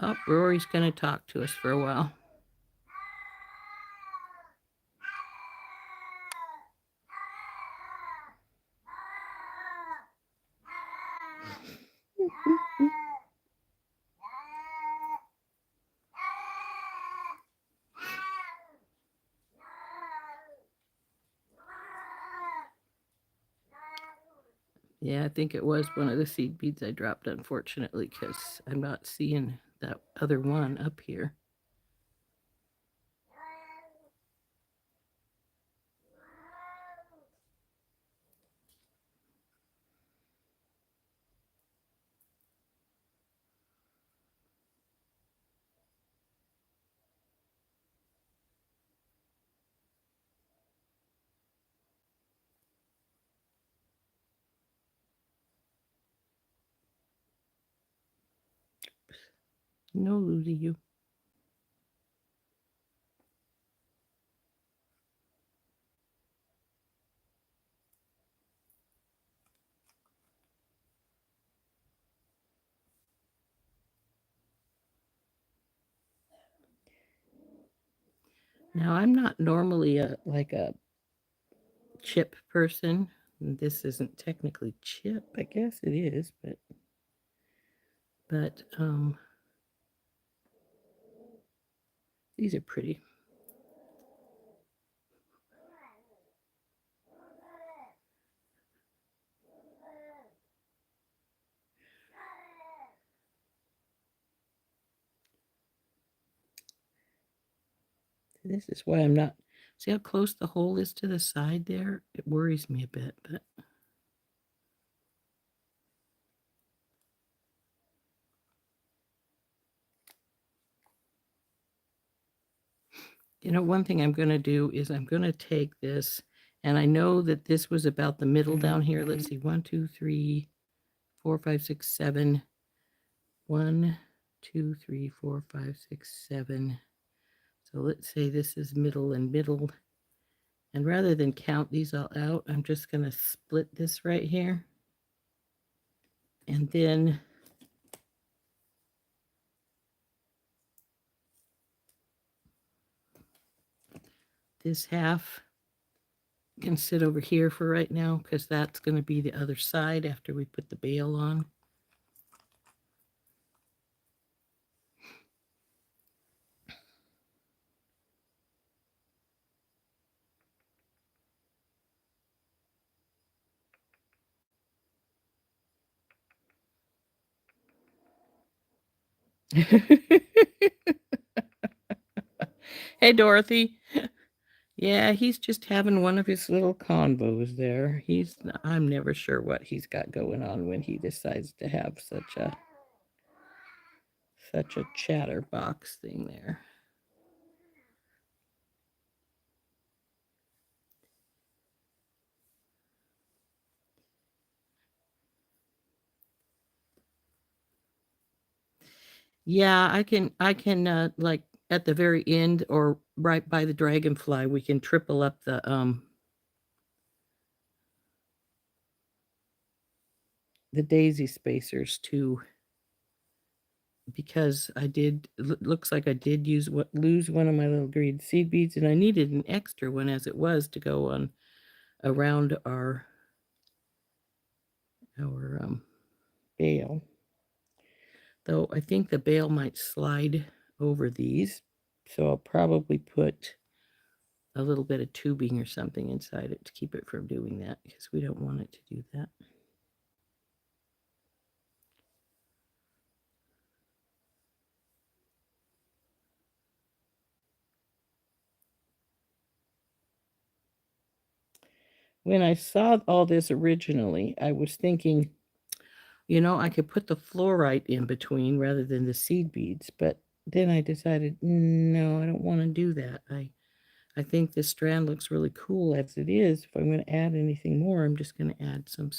Oh, Rory's going to talk to us for a while. Yeah, I think it was one of the seed beads I dropped, unfortunately, because I'm not seeing that other one up here. No, Lucy, you. Now, I'm not normally like a chip person. This isn't technically chip. I guess it is, but these are pretty. This is why I'm not, see how close the hole is to the side there? It worries me a bit, but. You know, one thing I'm going to do is I'm going to take this, and I know that this was about the middle down here. Let's see, 1, 2, 3, 4, 5, 6, 7. 1, 2, 3, 4, 5, 6, 7. So let's say this is middle and middle. And rather than count these all out, I'm just going to split this right here. And then this half can sit over here for right now because that's going to be the other side after we put the bail on. Hey, Dorothy. Yeah, he's just having one of his little convos there. I'm never sure what he's got going on when he decides to have such a chatterbox thing there. Yeah, I can like at the very end or right by the dragonfly, we can triple up the daisy spacers too, because looks like I did lose one of my little green seed beads, and I needed an extra one as it was to go on around our bale. Though I think the bale might slide over these, so I'll probably put a little bit of tubing or something inside it to keep it from doing that, because we don't want it to do that. When I saw all this originally, I was thinking, I could put the fluorite in between rather than the seed beads, but then I decided, no, I don't want to do that. I think this strand looks really cool as it is. If I'm going to add anything more, I'm just going to add some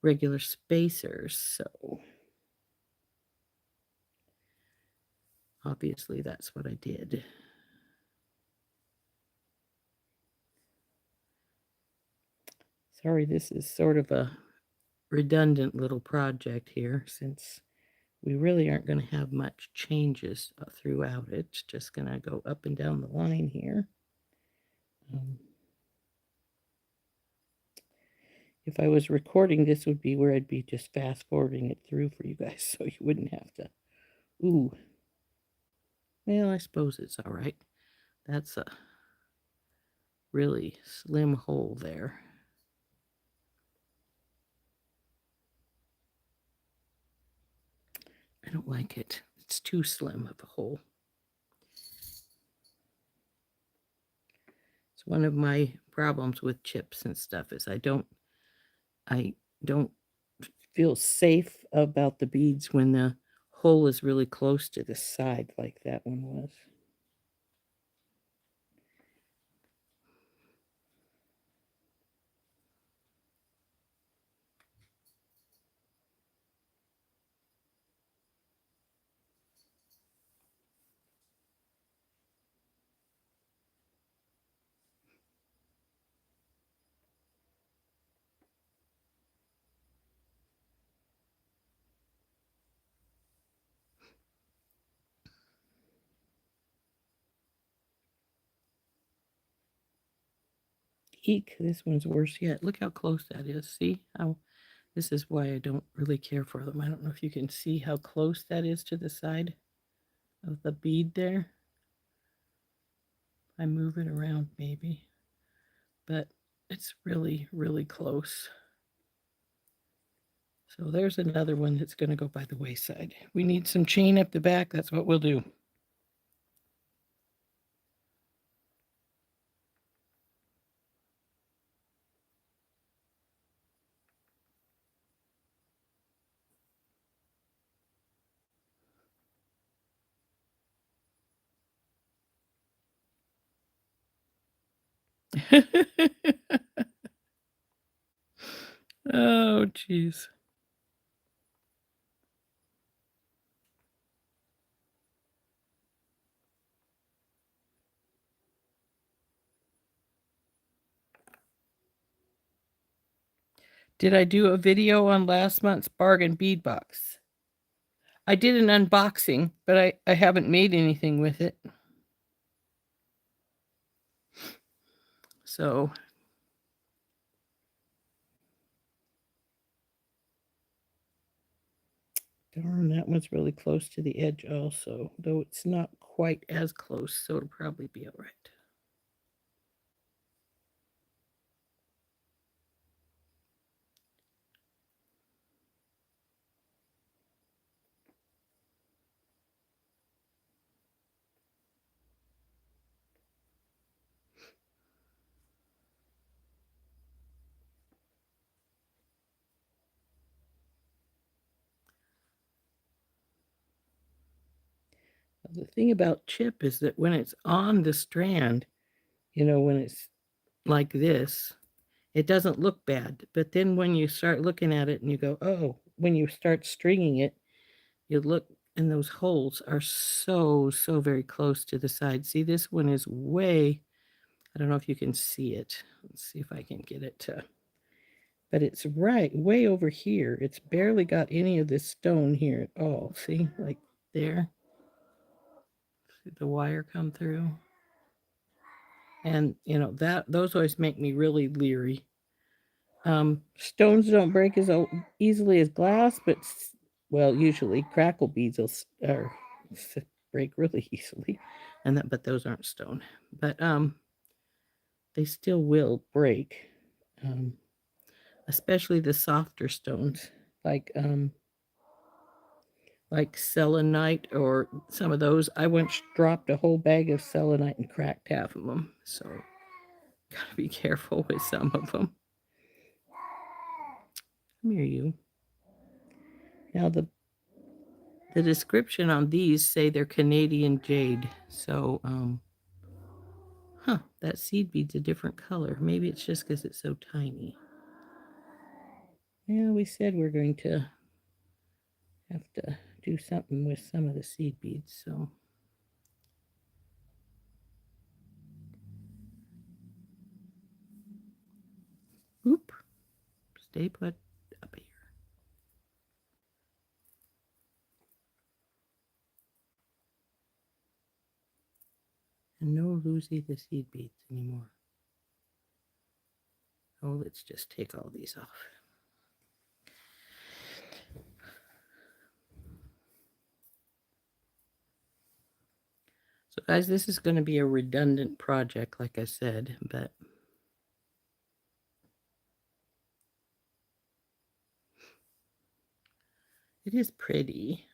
regular spacers. So obviously that's what I did. Sorry, this is sort of a redundant little project here, since we really aren't going to have much changes throughout it. It's just going to go up and down the line here. If I was recording, this would be where I'd be just fast forwarding it through for you guys, so you wouldn't have to. Ooh. Well, I suppose it's all right. That's a really slim hole there. I don't like it. It's too slim of a hole. It's one of my problems with chips and stuff is I don't feel safe about the beads when the hole is really close to the side like that one was. Eek, this one's worse yet. Look how close that is. See how this is why I don't really care for them. I don't know if you can see how close that is to the side of the bead there. I move it around maybe, but it's really, really close. So there's another one that's going to go by the wayside. We need some chain up the back. That's what we'll do. Oh, jeez. Did I do a video on last month's bargain bead box? I did an unboxing, but I haven't made anything with it. So darn, that one's really close to the edge also, though it's not quite as close, so it'll probably be all right. The thing about chip is that when it's on the strand, when it's like this, it doesn't look bad. But then when you start looking at it and you go, oh, when you start stringing it, you look and those holes are so very close to the side. See, this one is way, I don't know if you can see it. Let's see if I can get it to, but it's right way over here. It's barely got any of this stone here at all. See, like there. See the wire come through. And that those always make me really leery. Stones don't break as easily as glass, but well, usually crackle beads will break really easily, but those aren't stone. But they still will break, especially the softer stones like selenite or some of those. I once dropped a whole bag of selenite and cracked half of them, so gotta be careful with some of them. Come here, you. Now the description on these say they're Canadian jade. So, that seed bead's a different color. Maybe it's just because it's so tiny. Yeah, we said we're going to have to do something with some of the seed beads, so. Oop, stay put up here. And no losing the seed beads anymore. Oh, let's just take all these off. So guys, this is going to be a redundant project, like I said, but it is pretty.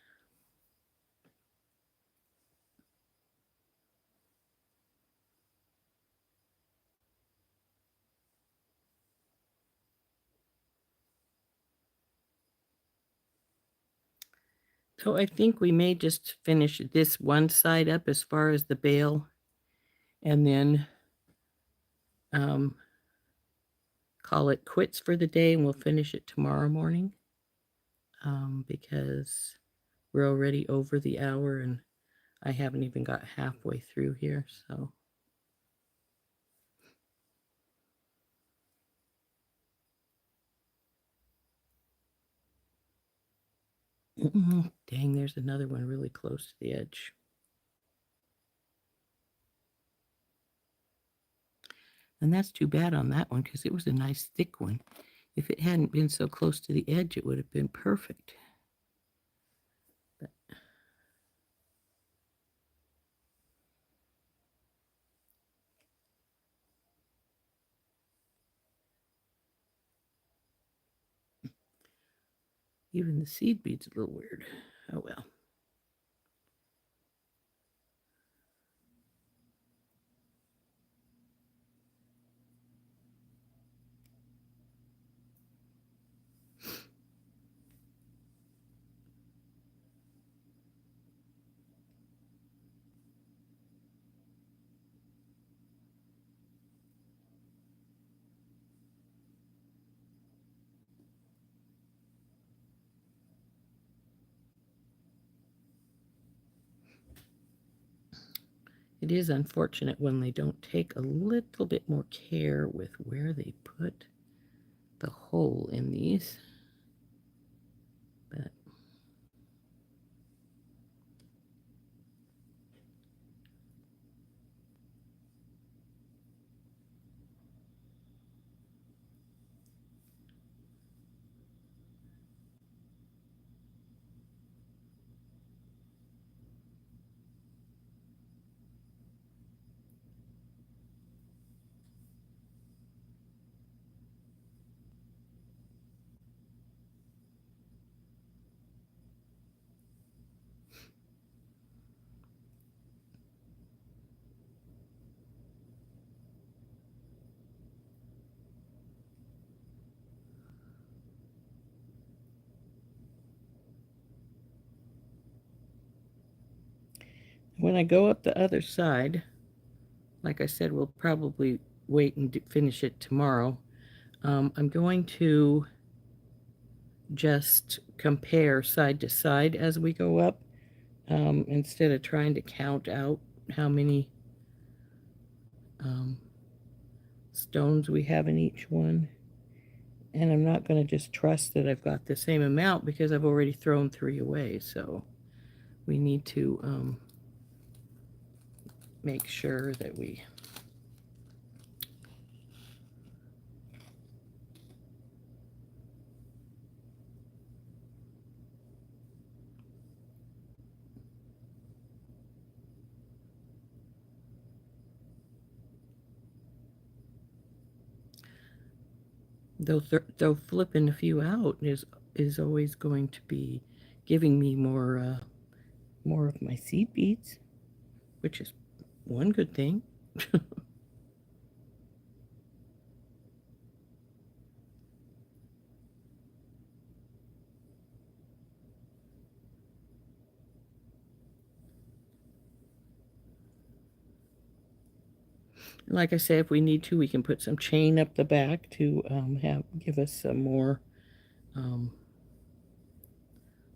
So I think we may just finish this one side up as far as the bail, and then call it quits for the day, and we'll finish it tomorrow morning, because we're already over the hour and I haven't even got halfway through here, so. Dang, there's another one really close to the edge. And that's too bad on that one because it was a nice thick one. If it hadn't been so close to the edge, it would have been perfect. But even the seed bead's a little weird. Oh well. It is unfortunate when they don't take a little bit more care with where they put the hole in these. But when I go up the other side, like I said, we'll probably wait and finish it tomorrow. I'm going to just compare side to side as we go up, instead of trying to count out how many stones we have in each one. And I'm not going to just trust that I've got the same amount because I've already thrown 3 away. So we need to make sure that we though flipping a few out is always going to be giving me more of my seed beads, which is one good thing. Like I say, if we need to, we can put some chain up the back to give us some more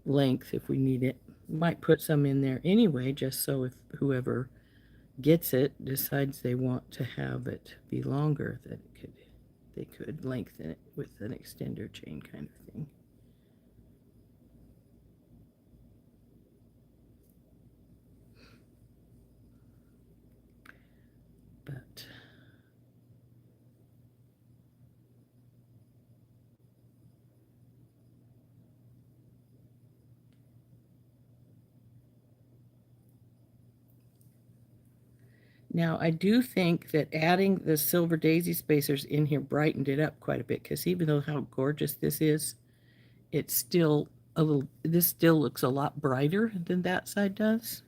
length if we need it. Might put some in there anyway, just so if whoever gets it decides they want to have it be longer, that they could lengthen it with an extender chain kind of thing. But now I do think that adding the silver daisy spacers in here brightened it up quite a bit, because even though how gorgeous this is, it's still this still looks a lot brighter than that side does.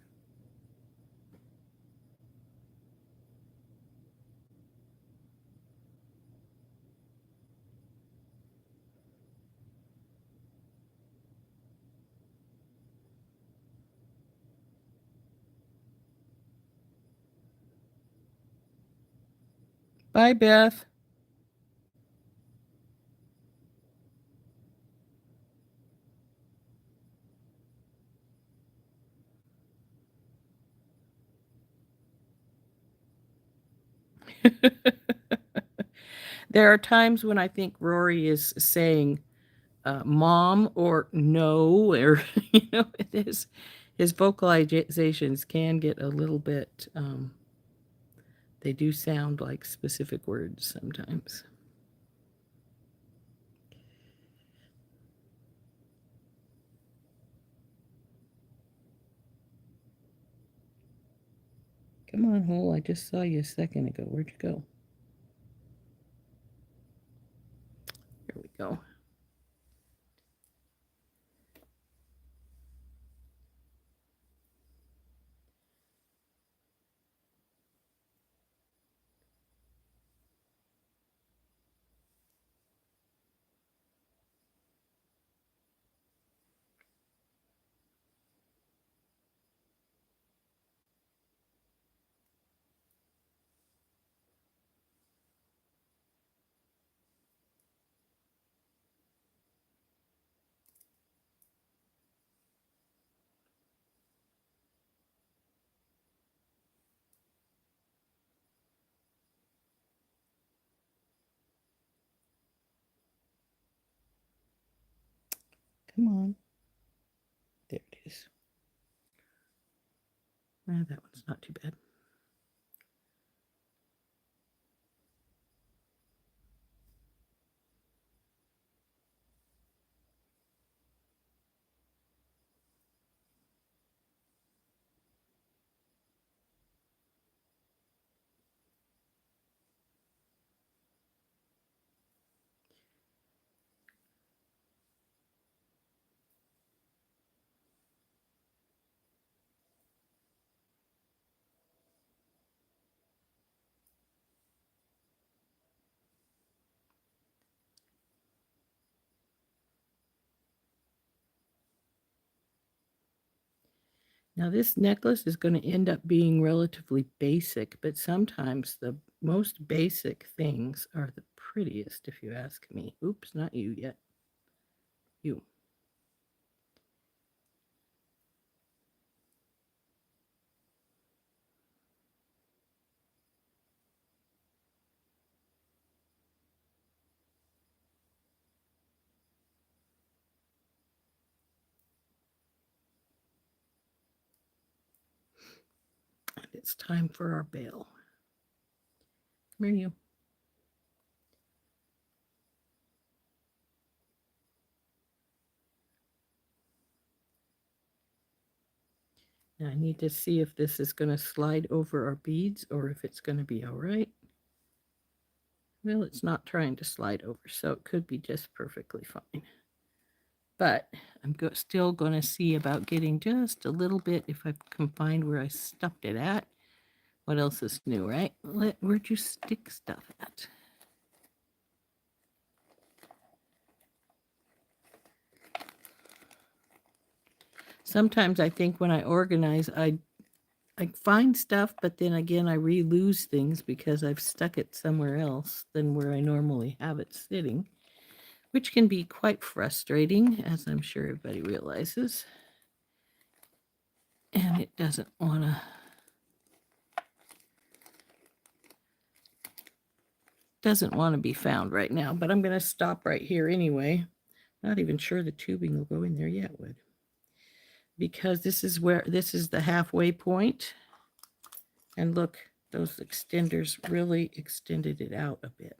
Bye, Beth. There are times when I think Rory is saying mom or no, or his vocalizations can get a little bit, they do sound like specific words sometimes. Come on, Hole, I just saw you a second ago. Where'd you go? Here we go. Come on. There it is. That one's not too bad. Now this necklace is going to end up being relatively basic, but sometimes the most basic things are the prettiest, if you ask me. Oops, not you yet. You. And it's time for our bail. Come here, you. Now I need to see if this is going to slide over our beads or if it's going to be all right. Well, it's not trying to slide over, so it could be just perfectly fine. But I'm still going to see about getting just a little bit, if I can find where I stuffed it at. What else is new, right? Where'd you stick stuff at? Sometimes I think when I organize, I find stuff, but then again, I lose things because I've stuck it somewhere else than where I normally have it sitting, which can be quite frustrating, as I'm sure everybody realizes. And it doesn't want to be found right now, but I'm going to stop right here anyway. Not even sure the tubing will go in there yet, would, because this is the halfway point. And look, those extenders really extended it out a bit.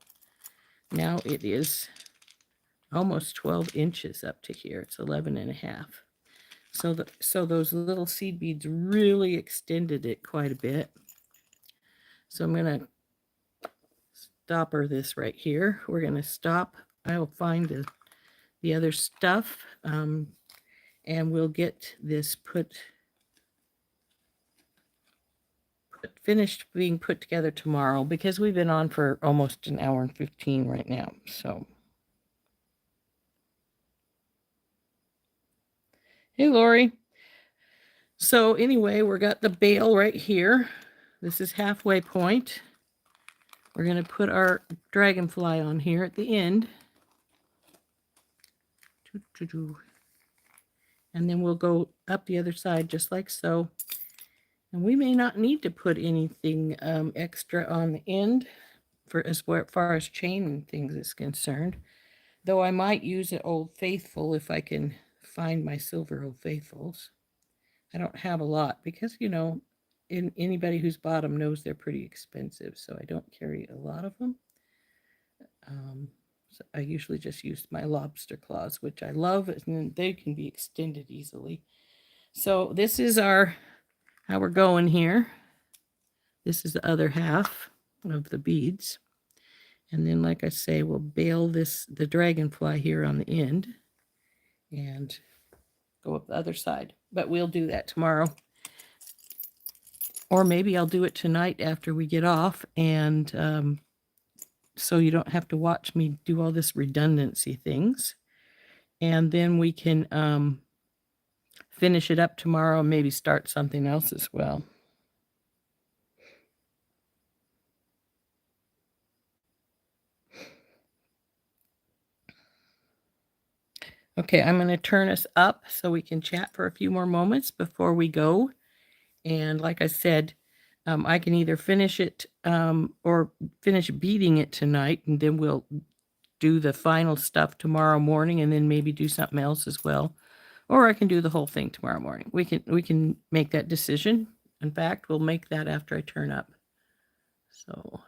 Now it is almost 12 inches up to here. It's 11 and a half. So those little seed beads really extended it quite a bit. So I'm going to stopper this right here. We're going to stop. I'll find the other stuff, and we'll get this finished being put together tomorrow, because we've been on for almost an hour and 15 right now. So, hey, Lori. So anyway, we got the bail right here. This is halfway point. We're going to put our dragonfly on here at the end. And then we'll go up the other side just like so. And we may not need to put anything extra on the end for as far as chain and things is concerned. Though I might use an Old Faithful if I can find my silver Old Faithfuls. I don't have a lot because, anybody who's bought them knows they're pretty expensive, so I don't carry a lot of them. So I usually just use my lobster claws, which I love, and they can be extended easily. So this is how we're going here. This is the other half of the beads. And then, like I say, we'll bail the dragonfly here on the end and go up the other side. But we'll do that tomorrow. Or maybe I'll do it tonight after we get off, and so you don't have to watch me do all this redundancy things. And then we can finish it up tomorrow and maybe start something else as well. Okay, I'm going to turn us up so we can chat for a few more moments before we go. And like I said, I can either finish it or finish beating it tonight, and then we'll do the final stuff tomorrow morning, and then maybe do something else as well. Or I can do the whole thing tomorrow morning. We can make that decision. In fact, we'll make that after I turn up. So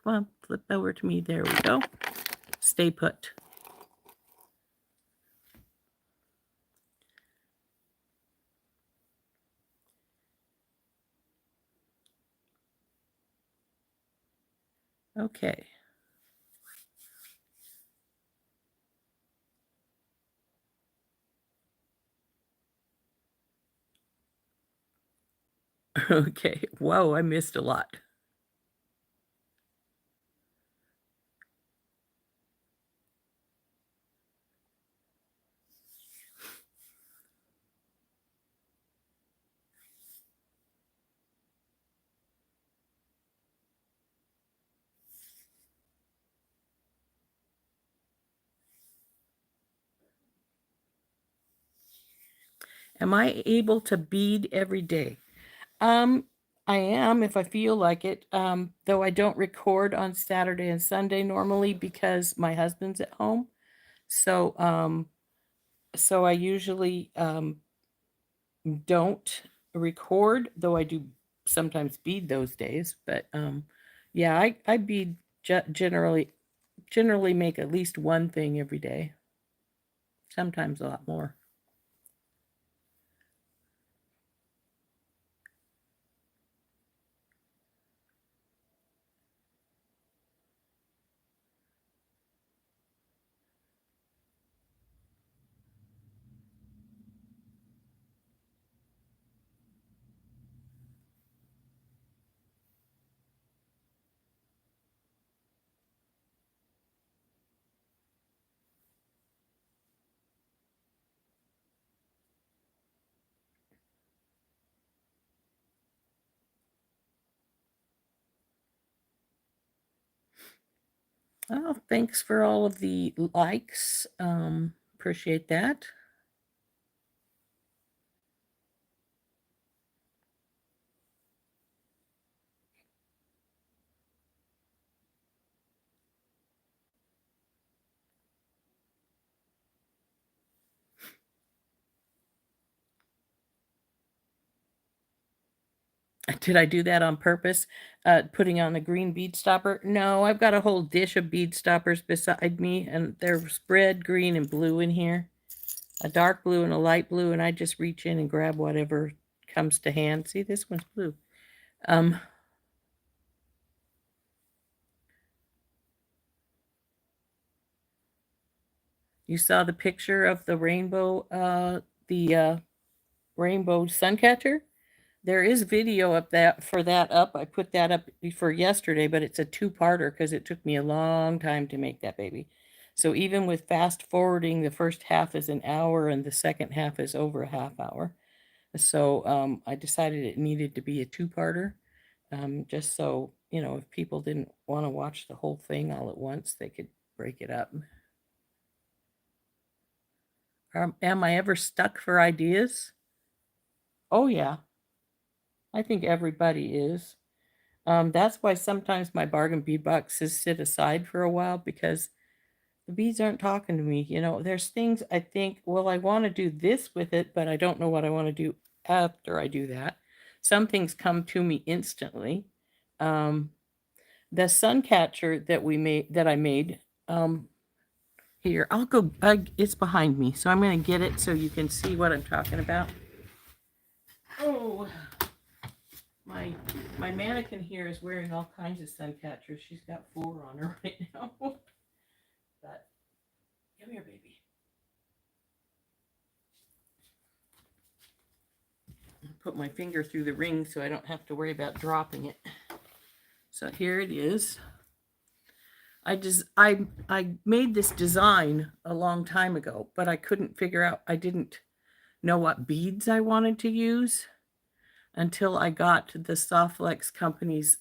come on, flip over to me. There we go. Stay put. Okay. Okay. Whoa, I missed a lot. Am I able to bead every day? Um, I am if I feel like it. Though I don't record on Saturday and Sunday normally because my husband's at home. So, so I usually don't record, though I do sometimes bead those days. But yeah, I bead generally make at least one thing every day. Sometimes a lot more. Oh, thanks for all of the likes. Appreciate that. Did I do that on purpose? Putting on a green bead stopper? No, I've got a whole dish of bead stoppers beside me, and they're spread green and blue in here. A dark blue and a light blue, and I just reach in and grab whatever comes to hand. See, this one's blue. Um, you saw the picture of the rainbow suncatcher? There is video of that for that up. I put that up for yesterday, but it's a two-parter because it took me a long time to make that baby. So even with fast forwarding, the first half is an hour and the second half is over a half hour. So I decided it needed to be a two-parter, just so, if people didn't want to watch the whole thing all at once, they could break it up. Am I ever stuck for ideas? Oh, yeah. I think everybody is. That's why sometimes my bargain bead boxes sit aside for a while because the beads aren't talking to me. There's things I think, well, I want to do this with it, but I don't know what I want to do after I do that. Some things come to me instantly. Um, the sun catcher that I made, here, I'll go, it's behind me, so I'm going to get it so you can see what I'm talking about. Oh, my mannequin here is wearing all kinds of sun catchers. She's got 4 on her right now. But come here, baby. Put my finger through the ring so I don't have to worry about dropping it. So here it is. I made this design a long time ago, but I couldn't figure out, I didn't know what beads I wanted to use until I got the Softlex company's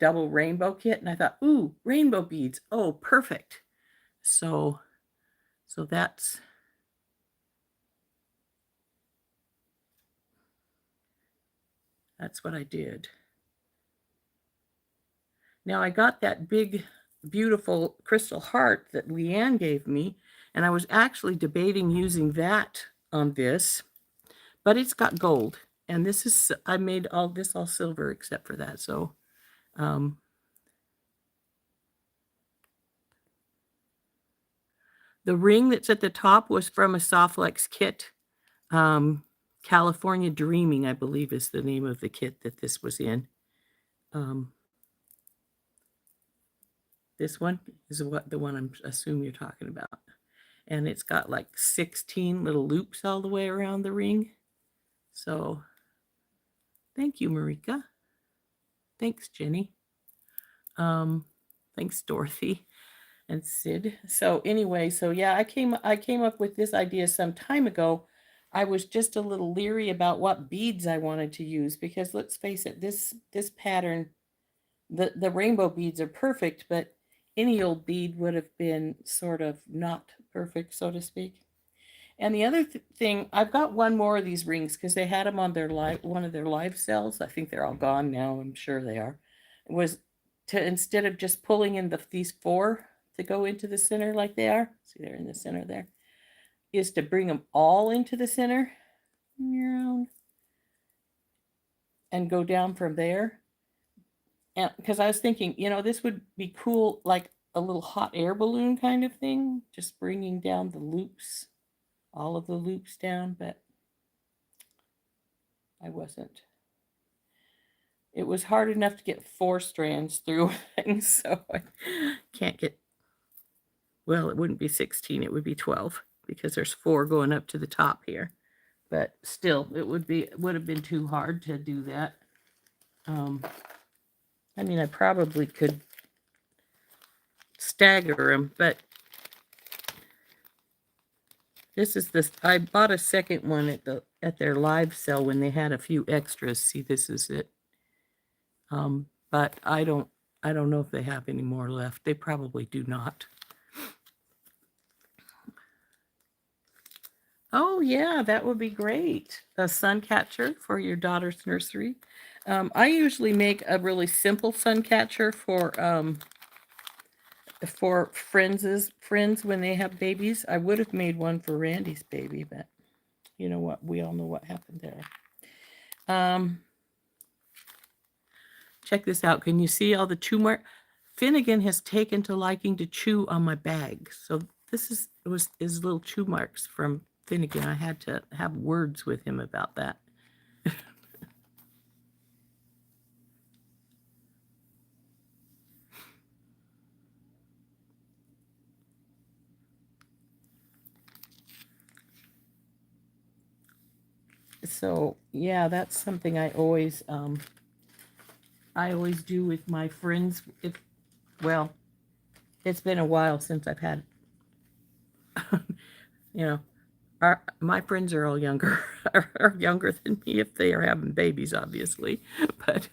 double rainbow kit, and I thought, ooh, rainbow beads. Oh, perfect. So that's what I did. Now I got that big, beautiful crystal heart that Leanne gave me, and I was actually debating using that on this, but it's got gold, and I made all this all silver except for that. So, the ring that's at the top was from a Softlex kit. California Dreaming, I believe, is the name of the kit that this was in. This one is the one I'm assuming you're talking about. And it's got like 16 little loops all the way around the ring. So thank you, Marika. Thanks, Jenny. Thanks, Dorothy and Sid. So anyway, so yeah, I came up with this idea some time ago. I was just a little leery about what beads I wanted to use because let's face it, this pattern, the rainbow beads are perfect, but any old bead would have been sort of not perfect, so to speak. And the other thing, I've got one more of these rings because they had them on their one of their live sales. I think they're all gone now. I'm sure they are. It was to, instead of just pulling in these 4 to go into the center like they are, see they're in the center there, is to bring them all into the center and go down from there. And because I was thinking, this would be cool, like a little hot air balloon kind of thing, just bringing down the loops, all of the loops down, but I wasn't. It was hard enough to get 4 strands through things, so I can't get, well, it wouldn't be 16, it would be 12 because there's 4 going up to the top here. But still, it would have been too hard to do that. I mean, I probably could stagger them, but this is this. I bought a second one at their live sale when they had a few extras. See, this is it. But I don't know if they have any more left. They probably do not. Oh yeah, that would be great. A sun catcher for your daughter's nursery. I usually make a really simple sun catcher for friends when they have babies. I would have made one for Randy's baby, but you know what? We all know what happened there. Check this out. Can you see all the chew mark? Finnegan has taken to liking to chew on my bag. So this was his little chew marks from Finnegan. I had to have words with him about that. So yeah, that's something I always do with my friends. Well, it's been a while since I've had, my friends are all younger, are younger than me if they are having babies, obviously, but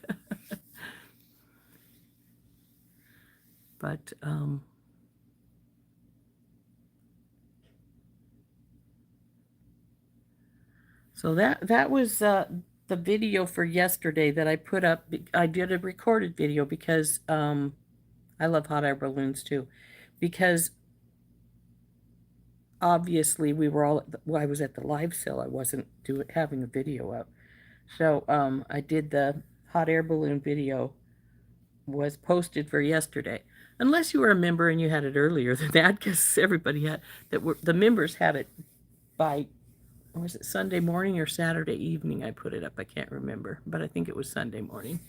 so that was the video for yesterday that I put up. I did a recorded video because I love hot air balloons too, because obviously I was at the live sale. I wasn't having a video up. So I did the hot air balloon video, was posted for yesterday. Unless you were a member and you had it earlier than that, because everybody had the members had it by, was it Sunday morning or Saturday evening? I put it up. I can't remember, but I think it was Sunday morning.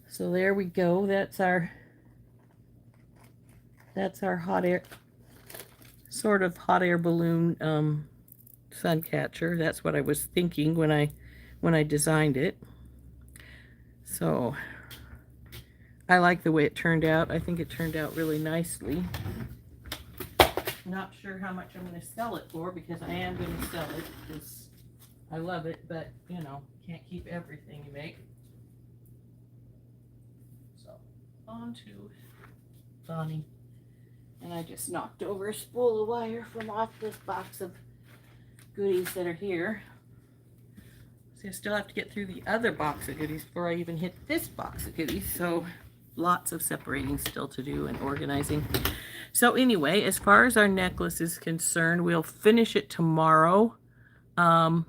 So there we go. That's our hot air, sort of hot air balloon sun catcher. That's what I was thinking when I designed it. So I like the way it turned out. I think it turned out really nicely. Not sure how much I'm going to sell it for, because I am going to sell it because I love it, but can't keep everything you make. So on to Bonnie. And I just knocked over a spool of wire from off this box of goodies that are here. See, I still have to get through the other box of goodies before I even hit this box of goodies. So lots of separating still to do and organizing. So anyway, as far as our necklace is concerned, we'll finish it tomorrow. Unless,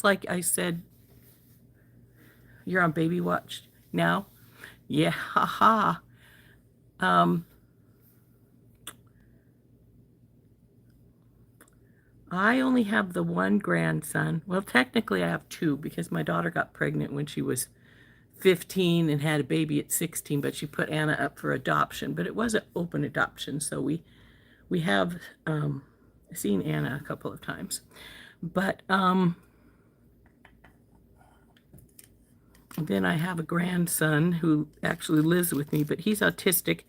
like I said, you're on baby watch now. Yeah, haha. I only have the one grandson. Well, technically I have 2, because my daughter got pregnant when she was 15 and had a baby at 16, but she put Anna up for adoption. But it was an open adoption, so we have seen Anna a couple of times. But then I have a grandson who actually lives with me, but he's autistic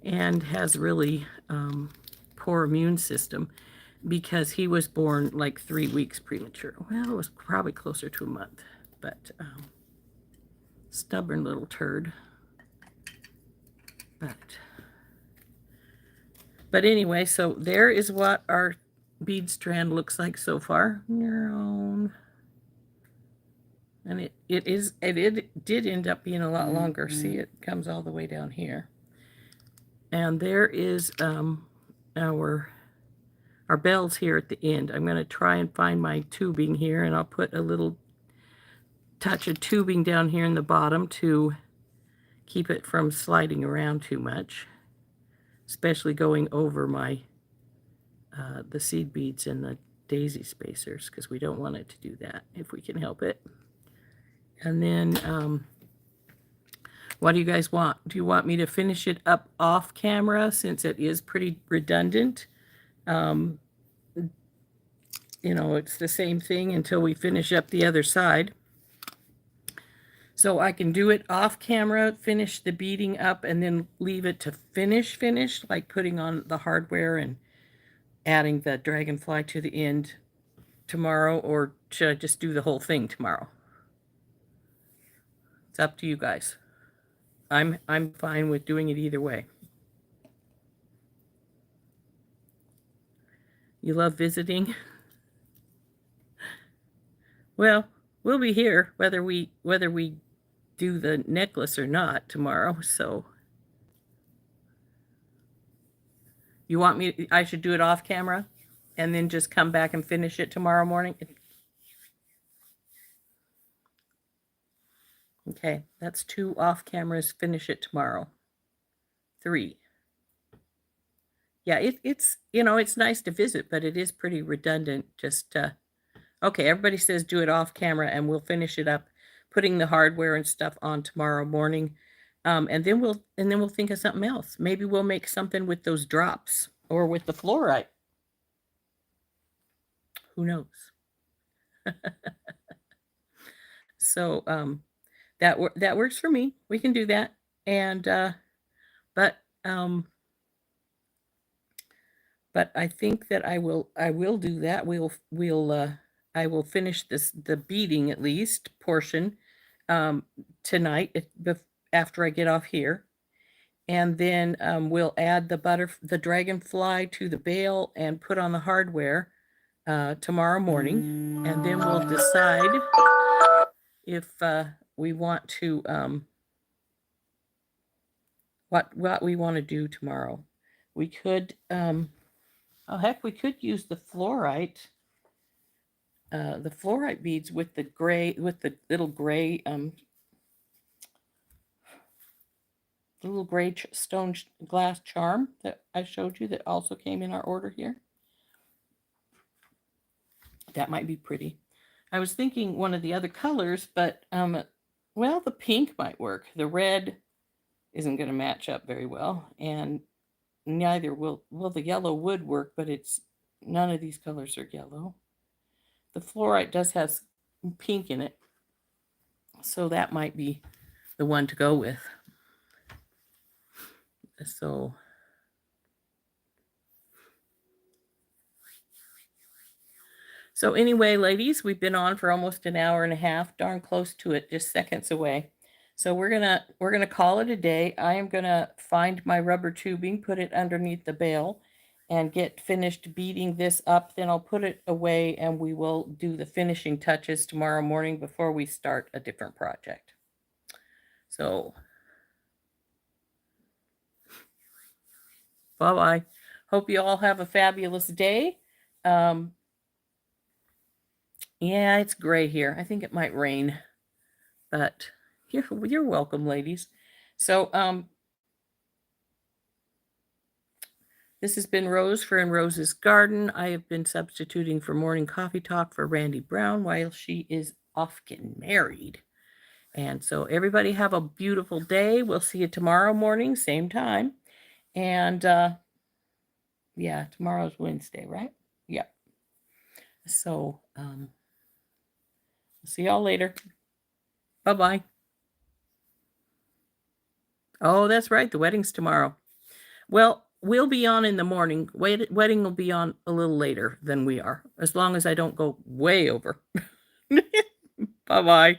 and has really poor immune system, because he was born like 3 weeks premature. Well, it was probably closer to a month, but stubborn little turd. But But anyway, so there is what our bead strand looks like so far. And it did end up being a lot longer. See, it comes all the way down here. And there is our bells here at the end. I'm going to try and find my tubing here, and I'll put a little touch of tubing down here in the bottom to keep it from sliding around too much, especially going over my the seed beads and the daisy spacers, because we don't want it to do that if we can help it. And then what do you guys want? Do you want me to finish it up off camera, since it is pretty redundant? You know, it's the same thing until we finish up the other side. So I can do it off camera, finish the beading up, and then leave it to finish, like putting on the hardware and adding the dragonfly to the end tomorrow, or should I just do the whole thing tomorrow? It's up to you guys. I'm fine with doing it either way. You love visiting? Well, we'll be here whether we do the necklace or not tomorrow, so you want me, I should do it off camera and then just come back and finish it tomorrow morning? Okay, that's 2 off cameras. Finish it tomorrow. 3. Yeah, it's, you know, it's nice to visit, but it is pretty redundant. Just okay, everybody says do it off camera, and we'll finish it up, putting the hardware and stuff on tomorrow morning. And then we'll think of something else. Maybe we'll make something with those drops, or with the fluorite. Who knows? So that works for me. We can do that. And but I think that I will do that. I will finish the beading, at least portion, tonight after I get off here. And then we'll add the dragonfly to the bail and put on the hardware tomorrow morning. And then we'll decide if we want to what we want to do tomorrow. We could oh heck, we could use the fluorite beads with the gray, with the little gray stone glass charm that I showed you, that also came in our order here. That might be pretty. I was thinking one of the other colors, but well, the pink might work. The red isn't going to match up very well, and neither will the yellow would work, but it's none of these colors are yellow. The fluorite does have pink in it, so that might be the one to go with. So anyway, ladies, we've been on for almost an hour and a half, darn close to it, just seconds away. So we're gonna call it a day. I am gonna find my rubber tubing, put it underneath the bail, and get finished beading this up. Then I'll put it away, and we will do the finishing touches tomorrow morning before we start a different project. So bye-bye. Hope you all have a fabulous day. Yeah, it's gray here. I think it might rain, but you're welcome, ladies. So this has been Rose for In Rose's Garden. I have been substituting for Morning Coffee Talk for Randy Brown while she is off getting married. And so everybody have a beautiful day. We'll see you tomorrow morning, same time. And yeah, tomorrow's Wednesday, right? Yep. So see y'all later. Bye-bye. Oh, that's right. The wedding's tomorrow. Well, we'll be on in the morning. Wedding will be on a little later than we are, as long as I don't go way over. Bye-bye.